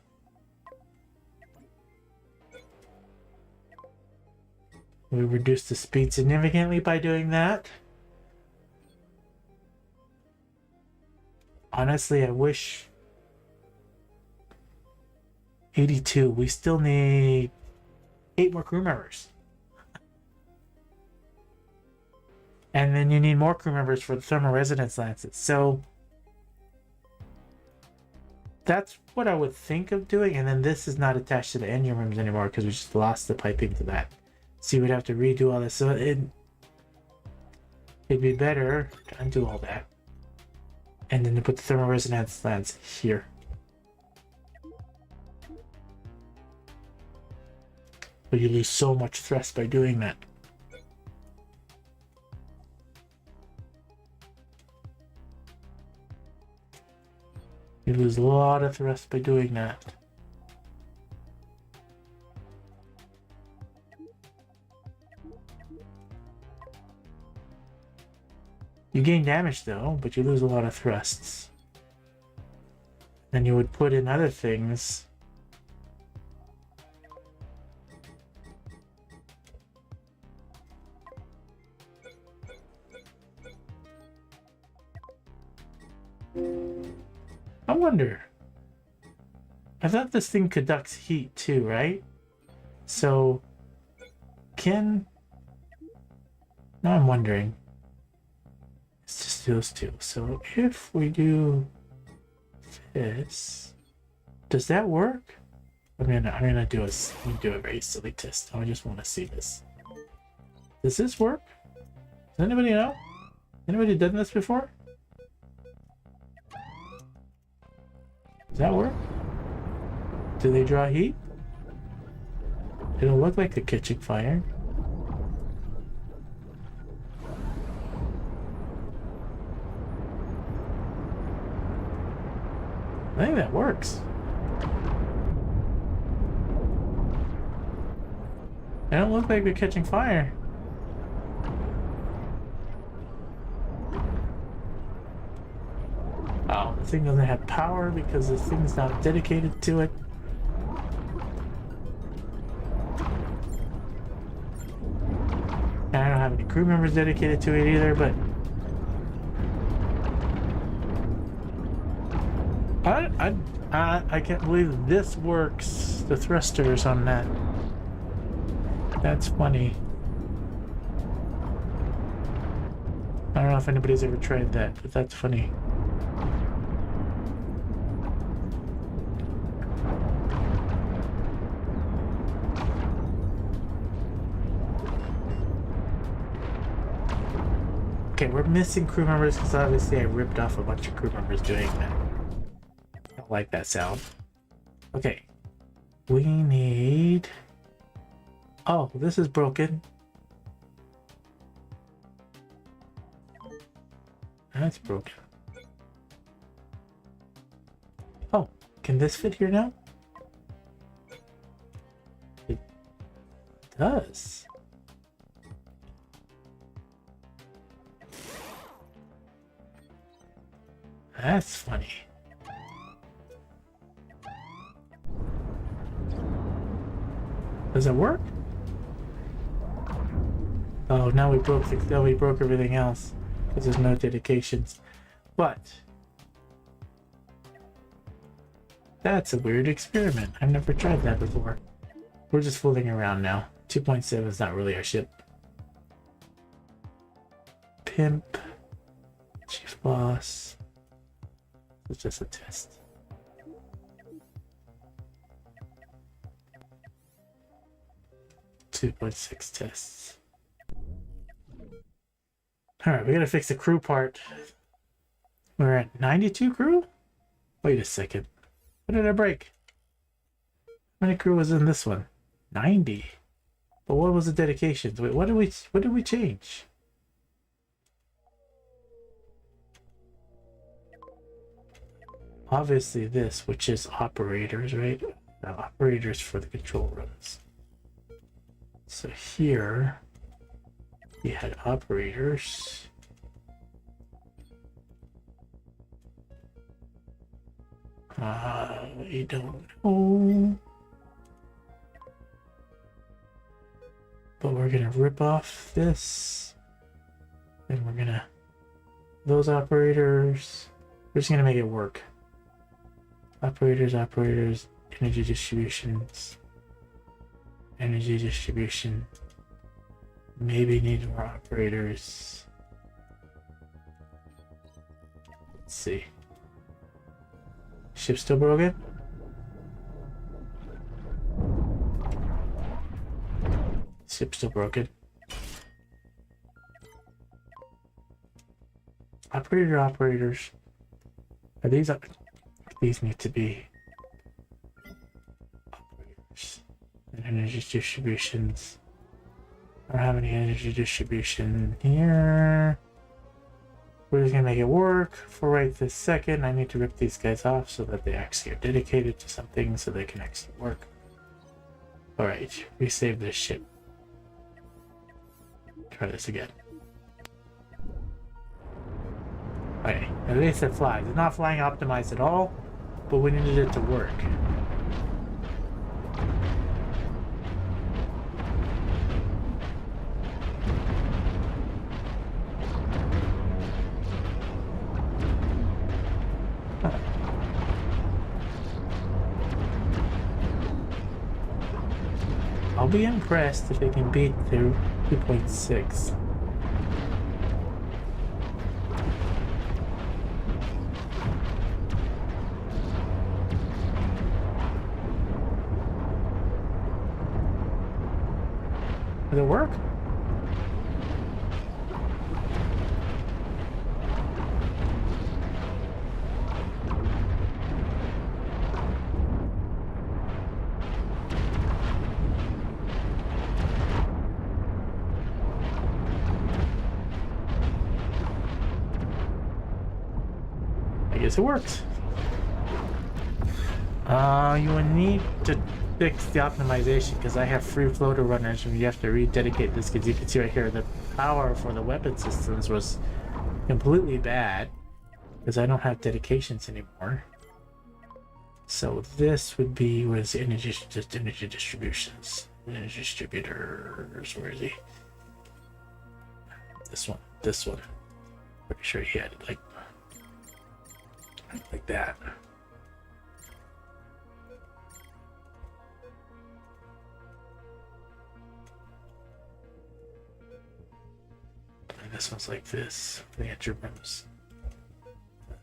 We reduced the speed significantly by doing that. Honestly, I wish 82. We still need 8 more crew members. And then you need more crew members for the thermal resonance lances. So that's what I would think of doing. And then this is not attached to the engine rooms anymore because we just lost the piping to that. So you would have to redo all this. So it'd be better to undo all that. And then to put the thermal resonance lands here. But you lose so much thrust by doing that. You lose a lot of thrust by doing that. You gain damage though, but you lose a lot of thrusts. Then you would put in other things. I wonder. I thought this thing conducts heat too, right? So, now I'm wondering. It's just those two. So if we do this, does that work? I'm gonna do a very silly test. I just want to see this. Does this work? Does anybody know? Anybody done this before? Does that work? Do they draw heat? It'll look like a kitchen fire. I think that works. They don't look like they're catching fire. Oh, the thing doesn't have power because the thing's not dedicated to it. And I don't have any crew members dedicated to it either, but I can't believe this works. The thrusters on that. That's funny. I don't know if anybody's ever tried that, but that's funny. Okay, we're missing crew members because obviously I ripped off a bunch of crew members doing that. I don't like that sound. Okay. We need... Oh, this is broken. That's broken. Oh, can this fit here now? It does. that's funny. Does it work? Oh, now we broke everything else because there's no dedications. But that's a weird experiment. I've never tried that before. We're just fooling around now. 2.7 is not really our ship. Pimp, Chief Boss. It's just a test. .6 tests. Alright, we gotta fix the crew part. We're at 92 crew? Wait a second. What did I break? How many crew was in this one? 90. But what was the dedications? Wait, what did we change? Obviously this, which is operators, right? The operators for the control rooms. So here we had operators. I don't know. But we're gonna rip off this. And we're gonna those operators. We're just gonna make it work. Operators, energy distributions. Energy distribution. Maybe need more operators. Let's see. Ship still broken? Ship still broken. Operators. Are these up? These need to be operators. And energy distributions. I don't have any energy distribution here. We're just gonna make it work for right this second. I need to rip these guys off so that they actually are dedicated to something so they can actually work. Alright, resave this ship. Try this again. Okay, at least it flies. It's not flying optimized at all, but we needed it to work. I'll be impressed if they can beat their 2.6. Does it work? I guess it works. You will need to fix the optimization because I have free floater runners and you have to rededicate this because you can see right here the power for the weapon systems was completely bad because I don't have dedications anymore. So this would be with energy, just energy distributions, energy distributors. Where is he? This one. Pretty sure he had it like that. And this one's like this, the entry rooms.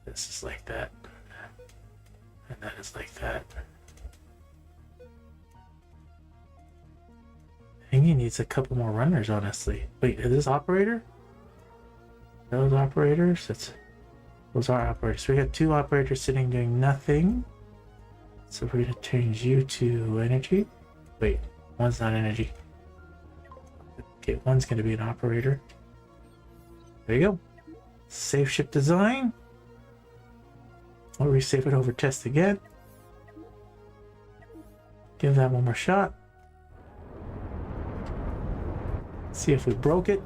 This is like that. And that is like that. I think he needs a couple more runners, honestly. Wait, is this operator? Those operators? Those are operators. So we got two operators sitting doing nothing. So we're gonna change you to energy. Wait, one's not energy. Okay, one's gonna be an operator. There you go. Save ship design. I'll resave it over test again. Give that one more shot. See if we broke it.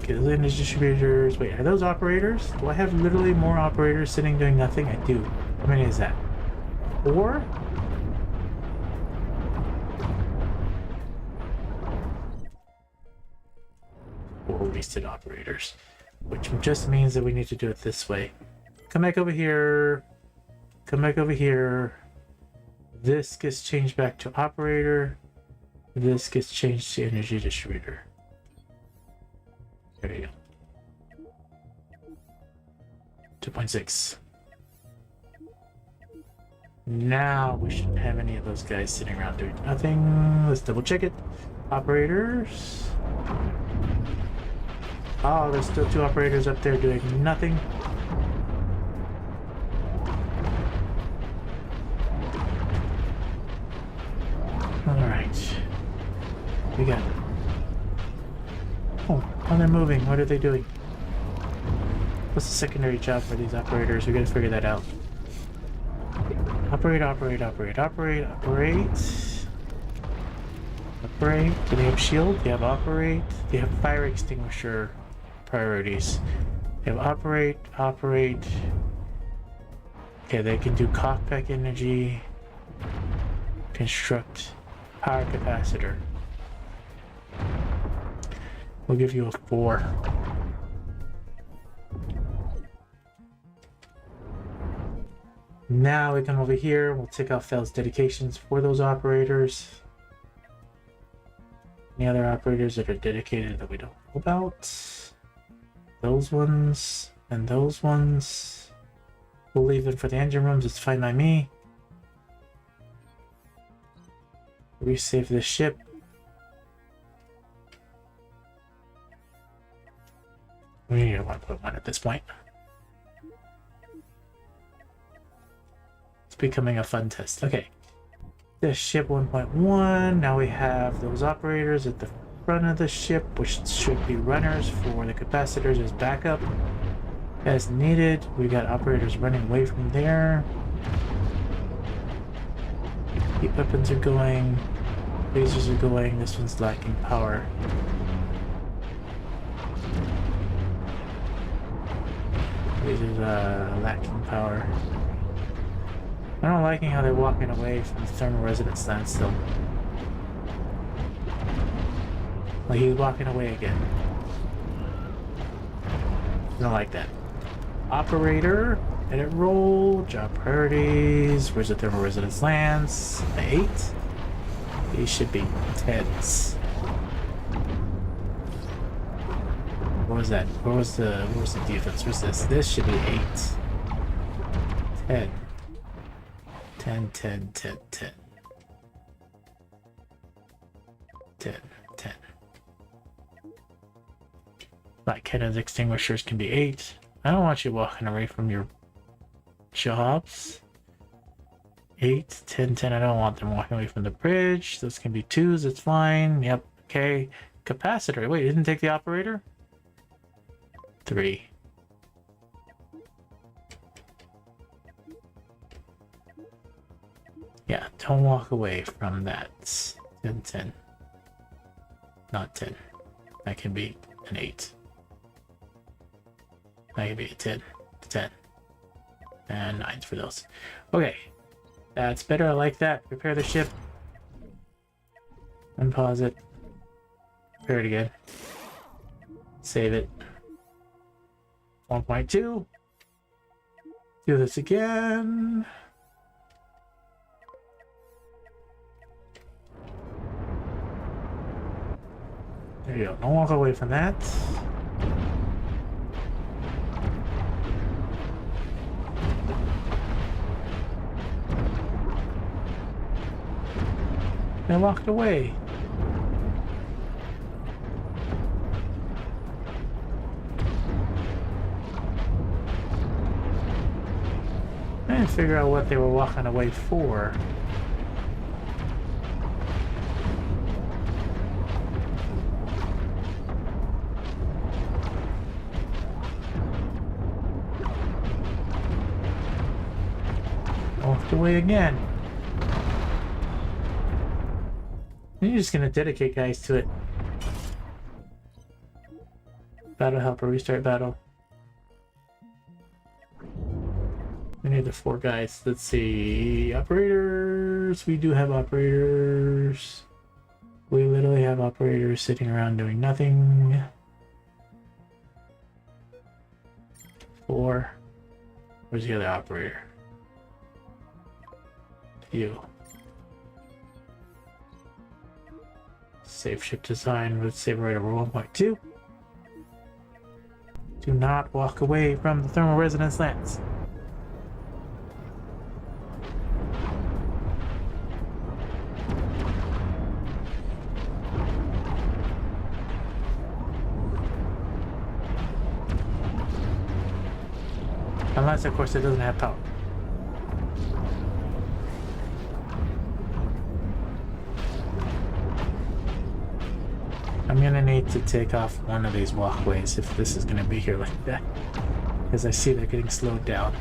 Okay, those energy distributors. Wait, are those operators? Do I have literally more operators sitting doing nothing? I do. How many is that? 4? Four wasted operators. Which just means that we need to do it this way. Come back over here. Come back over here. This gets changed back to operator. This gets changed to energy distributor. There you go. 2.6. Now we shouldn't have any of those guys sitting around doing nothing. Let's double check it. Operators. Oh, there's still 2 operators up there doing nothing. Alright. We got it. Oh, they're moving. What are they doing? What's the secondary job for these operators? We gotta figure that out. Operate, operate, operate, operate, operate. Operate. Do they have shield? They have operate. They have fire extinguisher priorities. They have operate, operate. Okay, they can do cockpit energy. Construct power capacitor. We'll give you a 4. Now we come over here, we'll take off those dedications for those operators. Any other operators that are dedicated that we don't know about? Those ones and those ones. We'll leave them for the engine rooms, it's fine by me. Resave the ship. We need a 1.1 at this point. It's becoming a fun test. Okay. The ship 1.1. Now we have those operators at the front of the ship, which should be runners for the capacitors as backup. As needed. We got operators running away from there. Heat weapons are going. Lasers are going. This one's lacking power. Lasers lacking power. I don't liking how they're walking away from the thermal resonance standstill. Like he's walking away again. I don't like that. Operator, edit roll, job priorities. Where's the thermal resonance lands? 8. These should be 10s. What was that? What was the defense? What's this? This should be 8. 10. 10, 10, 10, 10. 10, 10. Light cannons extinguishers can be 8. I don't want you walking away from your jobs. 8, 10, 10. I don't want them walking away from the bridge. Those can be 2s. It's fine. Yep. Okay. Capacitor. Wait, you didn't take the operator? 3. Yeah, don't walk away from that. 10, 10. Not 10. That can be an 8. That can be a 10. 10. And 9s for those. Okay. That's better. I like that. Prepare the ship. Unpause it. Prepare it again. Save it. 1.2. Do this again. There you go. Don't walk away from that. They walked away. I didn't figure out what they were walking away for. Walked away again. You're just gonna dedicate guys to it. Battle helper, restart battle. We need the 4 guys. Let's see. Operators. We do have operators. We literally have operators sitting around doing nothing. 4. Where's the other operator? You. Save ship design with save rate over 1.2. Do not walk away from the thermal resonance lance. Unless, of course, it doesn't have power. I'm gonna need to take off one of these walkways if this is gonna be here like that, because I see they're getting slowed down.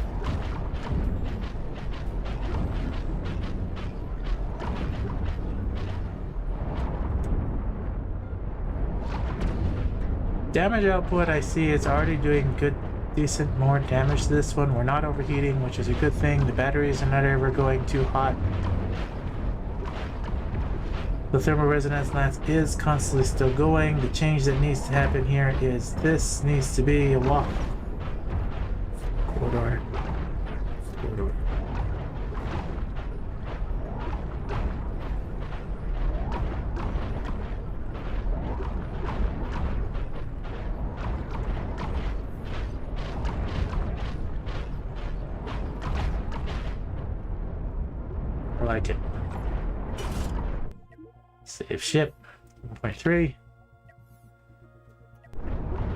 Damage output, I see it's already doing good, decent more damage to this one. We're not overheating, which is a good thing. The batteries are not ever going too hot. The thermal resonance lance is constantly still going. The change that needs to happen here is this needs to be a walk. Corridor. Corridor. I like it. Save ship. 1.3.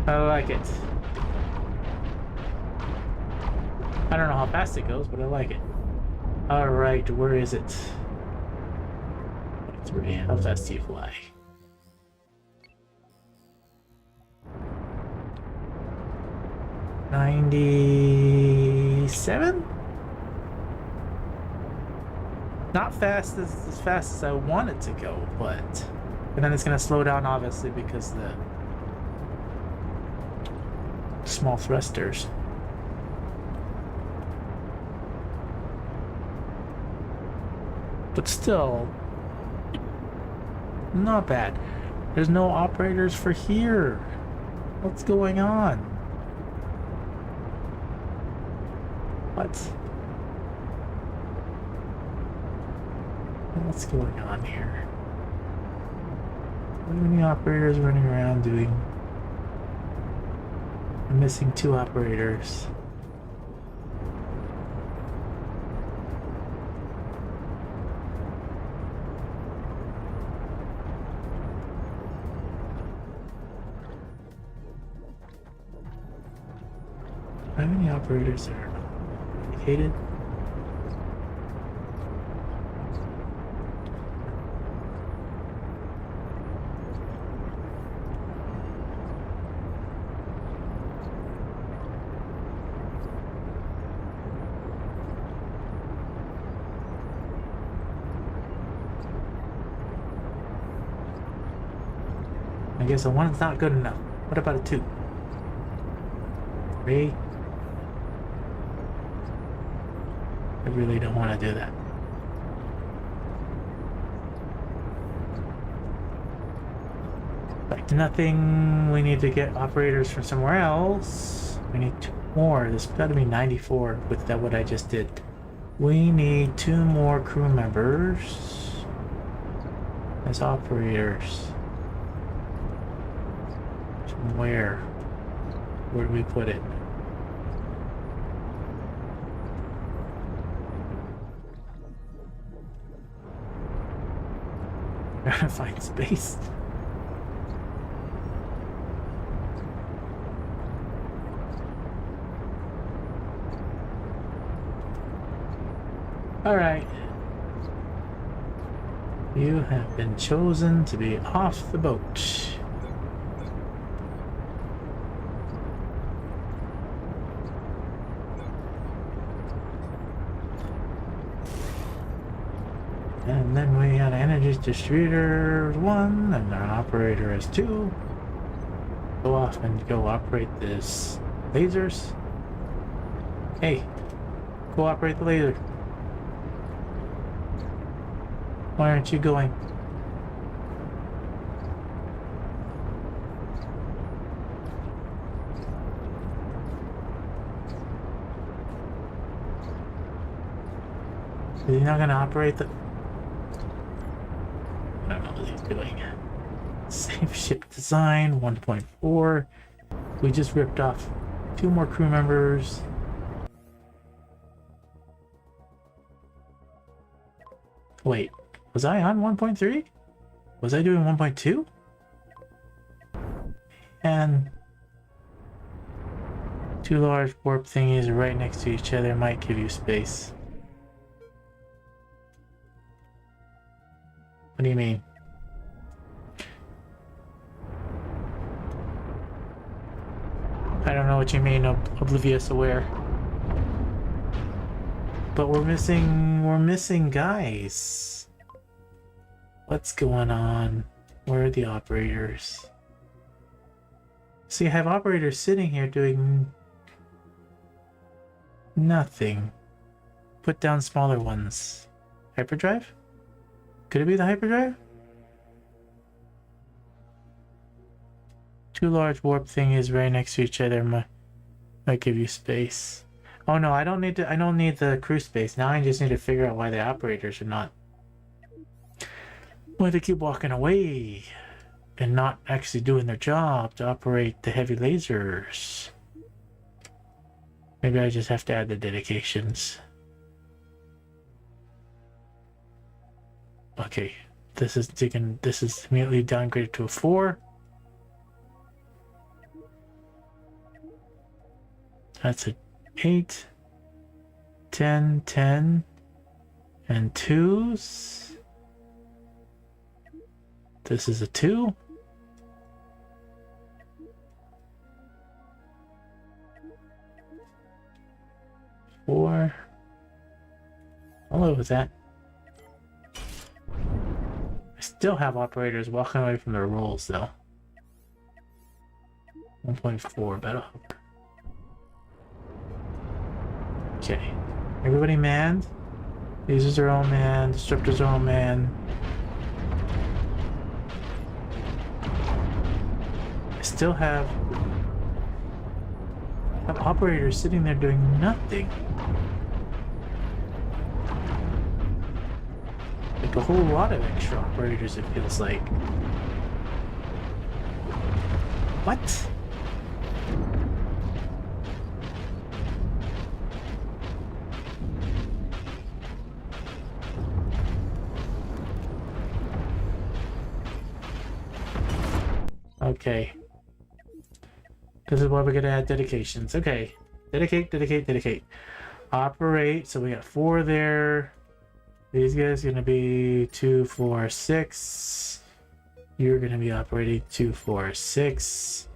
I like it. I don't know how fast it goes, but I like it. Alright, where is it? 3. How fast do you fly? $97? Not fast as I want it to go, but... And then it's going to slow down, obviously, because the small thrusters. But still, not bad. There's no operators for here. What's going on? What? What's going on here? How many operators running around doing? I'm missing 2 operators. How many operators are indicated? I guess a 1's not good enough. What about a 2? 3? I really don't want to do that. Back to nothing. We need to get operators from somewhere else. We need 2 more. This got to be 94 with that what I just did. We need 2 more crew members as operators. Where? Where do we put it? Gotta find space. Alright. You have been chosen to be off the boat. And then we got an energy distributor 1 and our operator is 2. Go off. off and go operate this lasers. Hey, go operate the laser. Why aren't you going? Is he not gonna operate the... I don't know what he's doing. Save ship design 1.4. We just ripped off 2 more crew members. Wait, was I on 1.3? Was I doing 1.2? And 2 large warp thingies right next to each other might give you space. What do you mean? I don't know what you mean, oblivious aware. But we're missing guys. What's going on? Where are the operators? See, I have operators sitting here doing nothing. Put down smaller ones. Hyperdrive? Could it be the hyperdrive? 2 large warp thingies right next to each other might give you space. Oh no, I don't need the crew space. Now I just need to figure out why the operators are not. Why they keep walking away and not actually doing their job to operate the heavy lasers. Maybe I just have to add the dedications. Okay, this is immediately downgraded to a 4. That's a 8, 10, 10, and 2s. This is a 2. Four. I'll live with that. I still have operators walking away from their roles though. 1.4 battle hook. Okay. Everybody manned? Lasers are all manned, disruptors are all manned. I still have operators sitting there doing nothing. Like a whole lot of extra operators, it feels like. What? Okay. This is why we're gonna add dedications. Okay. Dedicate, dedicate, dedicate. Operate. So we got 4 there. These guys are gonna be 2, 4, 6. You're gonna be operating 2, 4, 6.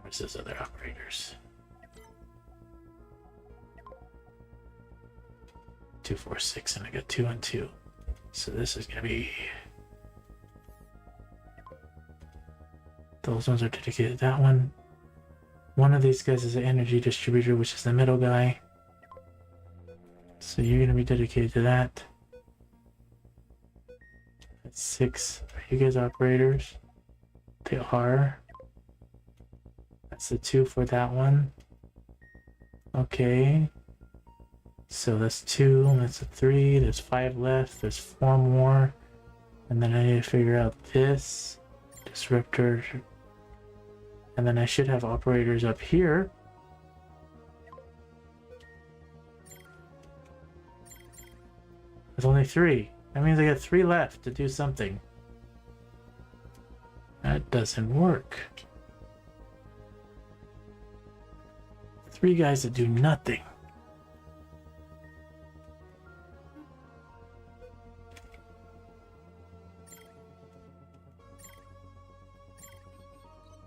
Where's those other operators? 2, 4, 6, and I got 2 and 2. So this is gonna be. Those ones are dedicated to that one. One of these guys is an energy distributor, which is the middle guy. So you're going to be dedicated to that. That's 6. Are you guys operators? They are. That's the 2 for that one. Okay. So that's 2. That's a 3. There's 5 left. There's 4 more. And then I need to figure out this. Disruptor. And then I should have operators up here. There's only 3. That means I got 3 left to do something. That doesn't work. 3 guys that do nothing.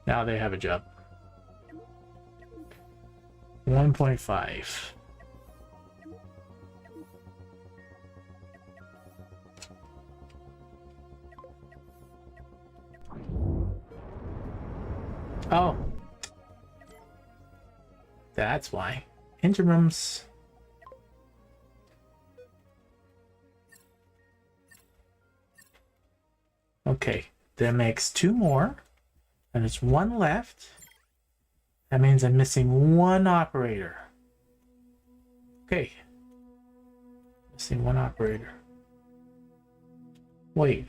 Now they have a job. 1.5. Oh. That's why. Engine rooms. Okay, that makes 2 more. And there's 1 left. That means I'm missing 1 operator. Okay. Missing 1 operator. Wait.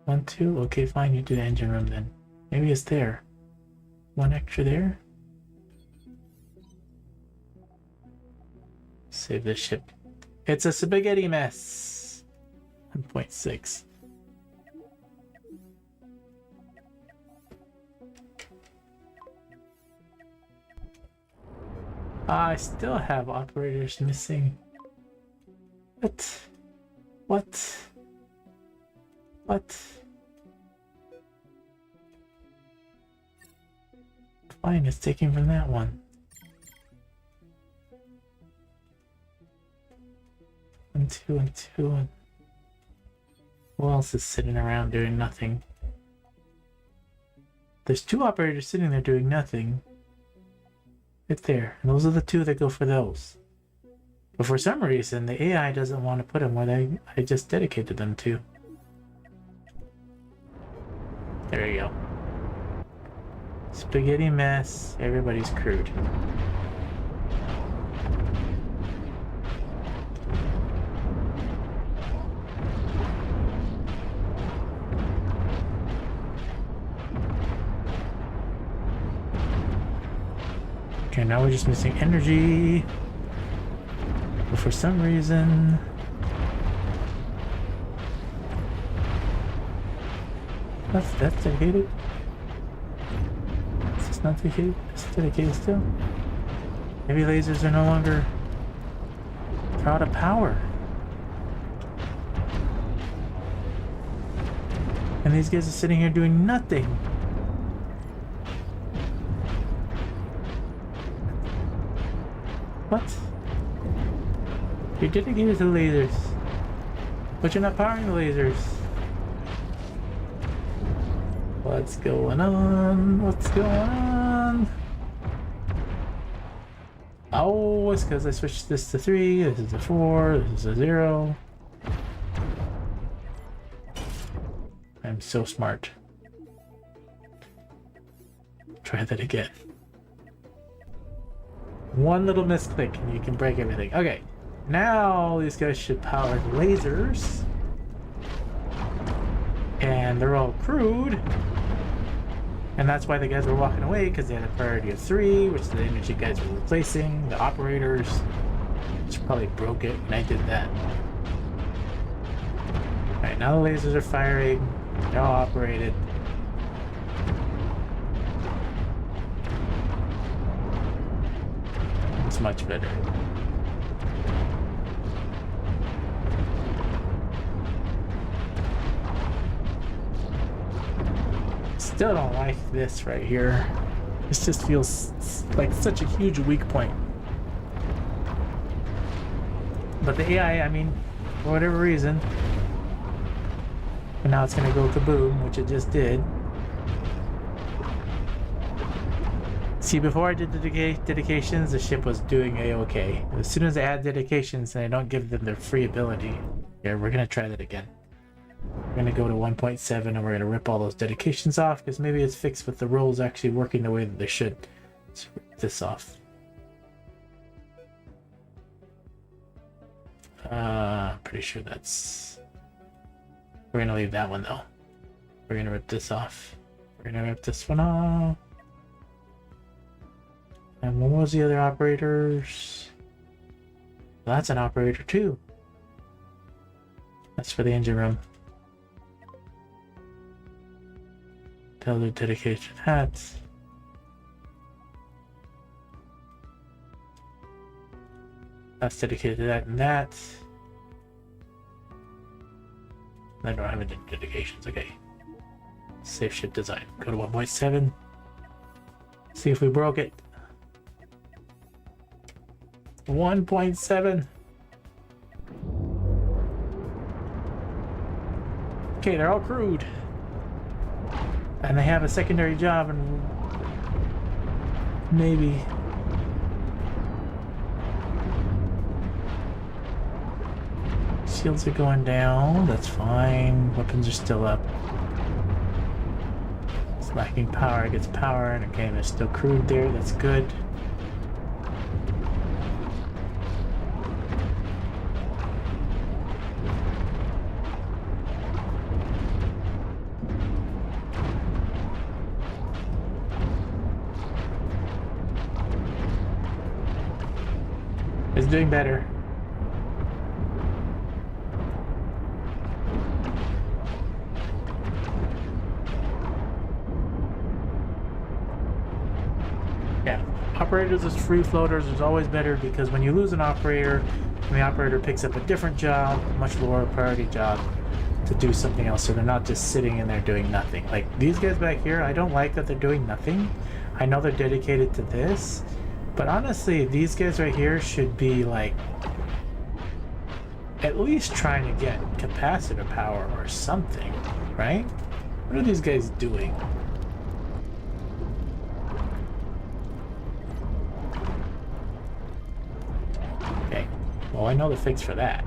1, 2. Okay, fine. You do the engine room then. Maybe it's there. 1 extra there. Save this ship. It's a spaghetti mess. 1.6. I still have operators missing. What? What? What? Fine, it's taking from that one. 1, 2, and 2. And who else is sitting around doing nothing? There's 2 operators sitting there doing nothing. Right there. And those are the 2 that go for those. But for some reason, the AI doesn't want to put them where I just dedicated them to. There you go. Spaghetti mess. Everybody's crewed. Okay, now we're just missing energy. But for some reason... That's dedicated? Is this not dedicated? It's dedicated still? Maybe lasers are no longer... They're out of power. And these guys are sitting here doing nothing. What? You're dedicated to the lasers, but you're not powering the lasers. What's going on? What's going on? Oh, it's because I switched this to 3, this is a 4, this is a 0. I'm so smart. Try that again. One little misclick and you can break everything. Okay, now these guys should power the lasers. And they're all crewed. And that's why the guys were walking away, because they had a priority of 3, which the energy guys were replacing. The operators, which probably broke it when I did that. Alright, now the lasers are firing. They're all operated. It's much better. Still don't like this right here. This just feels like such a huge weak point. But the AI, I mean, for whatever reason, and now it's gonna go kaboom, which it just did. See, before I did the dedications, the ship was doing a-okay. As soon as I add dedications and I don't give them their free ability, yeah, we're gonna try that again. We're gonna go to 1.7 and we're gonna rip all those dedications off, because maybe it's fixed with the roles actually working the way that they should. Let's rip this off. Pretty sure that's... We're gonna leave that one though. We're gonna rip this off. We're gonna rip this one off. And what was the other operators? Well, that's an operator too. That's for the engine room. Tell the dedication hats. That's dedicated to that and that. I don't have any dedications. Okay. Safe ship design. Go to 1.7. See if we broke it. 1.7. Okay, they're all crewed. And they have a secondary job, and maybe. Shields are going down, that's fine. Weapons are still up. It's lacking power, it gets power, and okay, there's still crude there, that's good. It's doing better. Yeah, operators as free floaters is always better because when you lose an operator, and the operator picks up a different job, much lower priority job, to do something else, so they're not just sitting in there doing nothing. Like these guys back here, I don't like that they're doing nothing. I know they're dedicated to this, but honestly, these guys right here should be like at least trying to get capacitor power or something, right? What are these guys doing? Okay, well, I know the fix for that.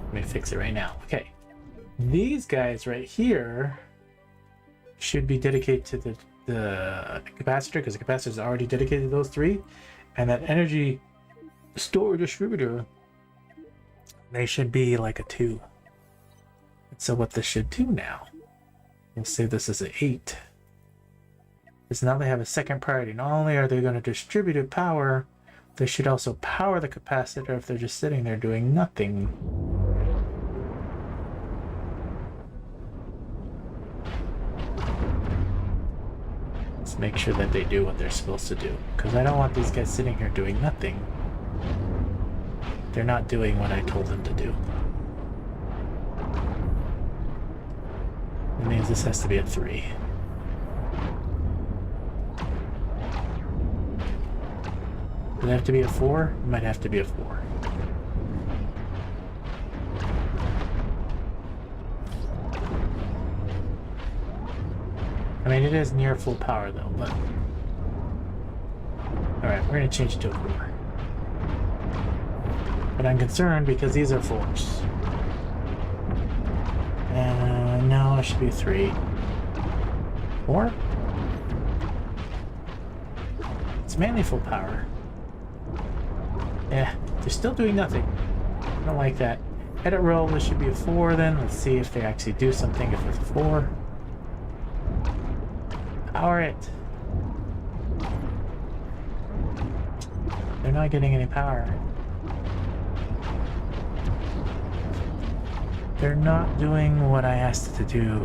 Let me fix it right now. Okay, these guys right here should be dedicated to the capacitor, because the capacitor is already dedicated to those three, and that energy store distributor, they should be like a 2. And so what this should do now, we'll say this is an 8, is now they have a second priority. Not only are they going to distribute power, they should also power the capacitor if they're just sitting there doing nothing. Let's make sure that they do what they're supposed to do, because I don't want these guys sitting here doing nothing. They're not doing what I told them to do. It means this has to be a 3. Does it have to be a 4? It might have to be a 4. I mean, it is near full power though, but... Alright, we're gonna change it to a 4. But I'm concerned because these are 4s. No, it should be a 3. 4? It's mainly full power. Yeah, they're still doing nothing. I don't like that. Edit roll, this should be a 4 then. Let's see if they actually do something if it's a 4. Power it. They're not getting any power. They're not doing what I asked it to do.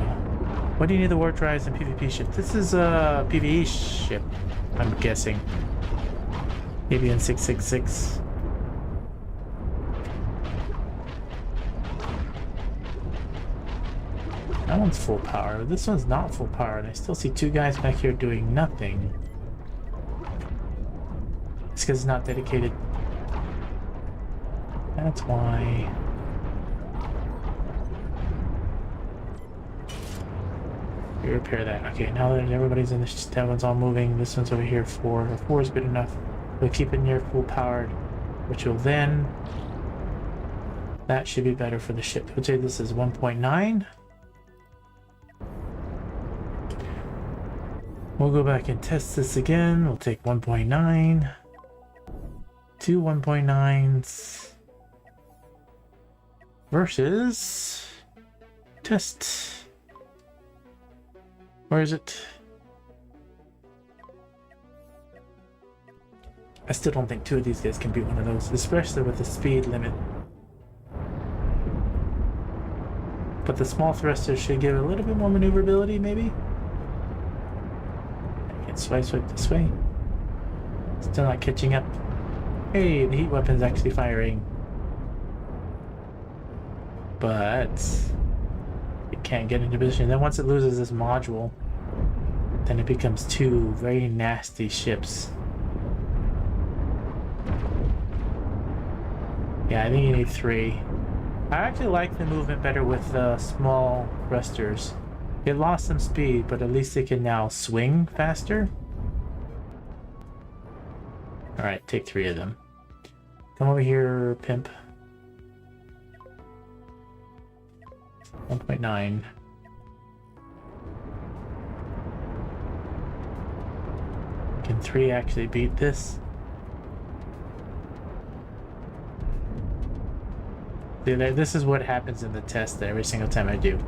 What do you need the warp drives and PvP ship? This is a PvE ship, I'm guessing. Maybe in 666. That one's full power. This one's not full power, and I still see 2 guys back here doing nothing. It's because it's not dedicated. That's why. We repair that. Okay, now that everybody's in this, that one's all moving. This one's over here 4. 4 is good enough. We'll keep it near full powered, which will then. That should be better for the ship. We'll say this is 1.9. We'll go back and test this again. We'll take 1.9. 2 1.9s. Versus. Test. Where is it? I still don't think 2 of these guys can beat one of those, especially with the speed limit. But the small thrusters should give a little bit more maneuverability, maybe? I can swipe this way. Still not catching up. Hey, the heat weapon's actually firing. But it can't get into position. Then once it loses this module, then it becomes 2 very nasty ships. Yeah, I think you need 3. I actually like the movement better with small thrusters. It lost some speed, but at least it can now swing faster. Alright, take 3 of them. Come over here, Pimp. 1.9. Can 3 actually beat this? This is what happens in the test every single time I do.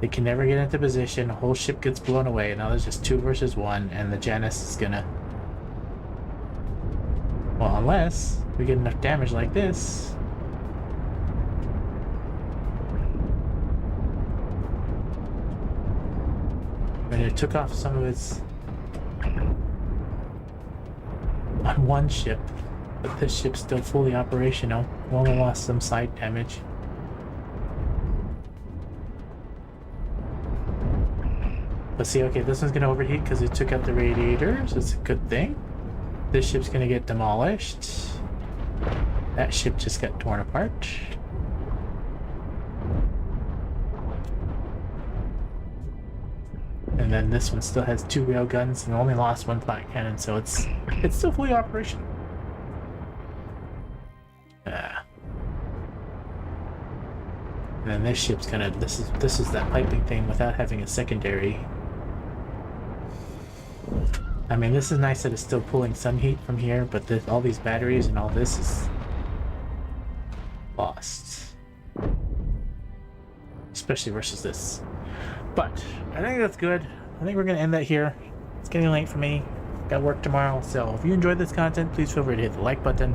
They can never get into position, the whole ship gets blown away, now there's just 2 versus 1, and the Janus is gonna... Well, unless we get enough damage like this. But it took off some of its... on one ship, but this ship's still fully operational. We only lost some side damage. But see, okay, this one's gonna overheat because it took out the radiators. It's a good thing. This ship's gonna get demolished. That ship just got torn apart. And then this one still has 2 rail guns and only lost 1 flat cannon, so it's still fully operational. And then this ship's gonna this is that piping thing without having a secondary. I mean, this is nice that it's still pulling some heat from here, but all these batteries and all this is lost. Especially versus this. But I think that's good. I think we're going to end that here. It's getting late for me. Got work tomorrow. So if you enjoyed this content, please feel free to hit the like button.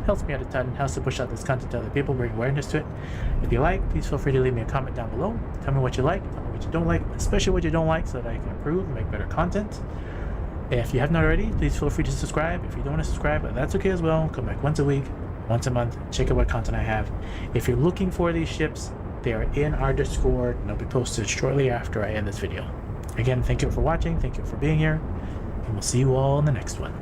Helps me out a ton. Helps to push out this content to other people, bring awareness to it. If you like, please feel free to leave me a comment down below. Tell me what you like, tell me what you don't like, especially what you don't like, so that I can improve and make better content. If you have not already, please feel free to subscribe. If you don't want to subscribe, that's okay as well. Come back once a week, once a month, check out what content I have. If you're looking for these ships, they are in our Discord, and they'll be posted shortly after I end this video. Again, thank you for watching, thank you for being here, and we'll see you all in the next one.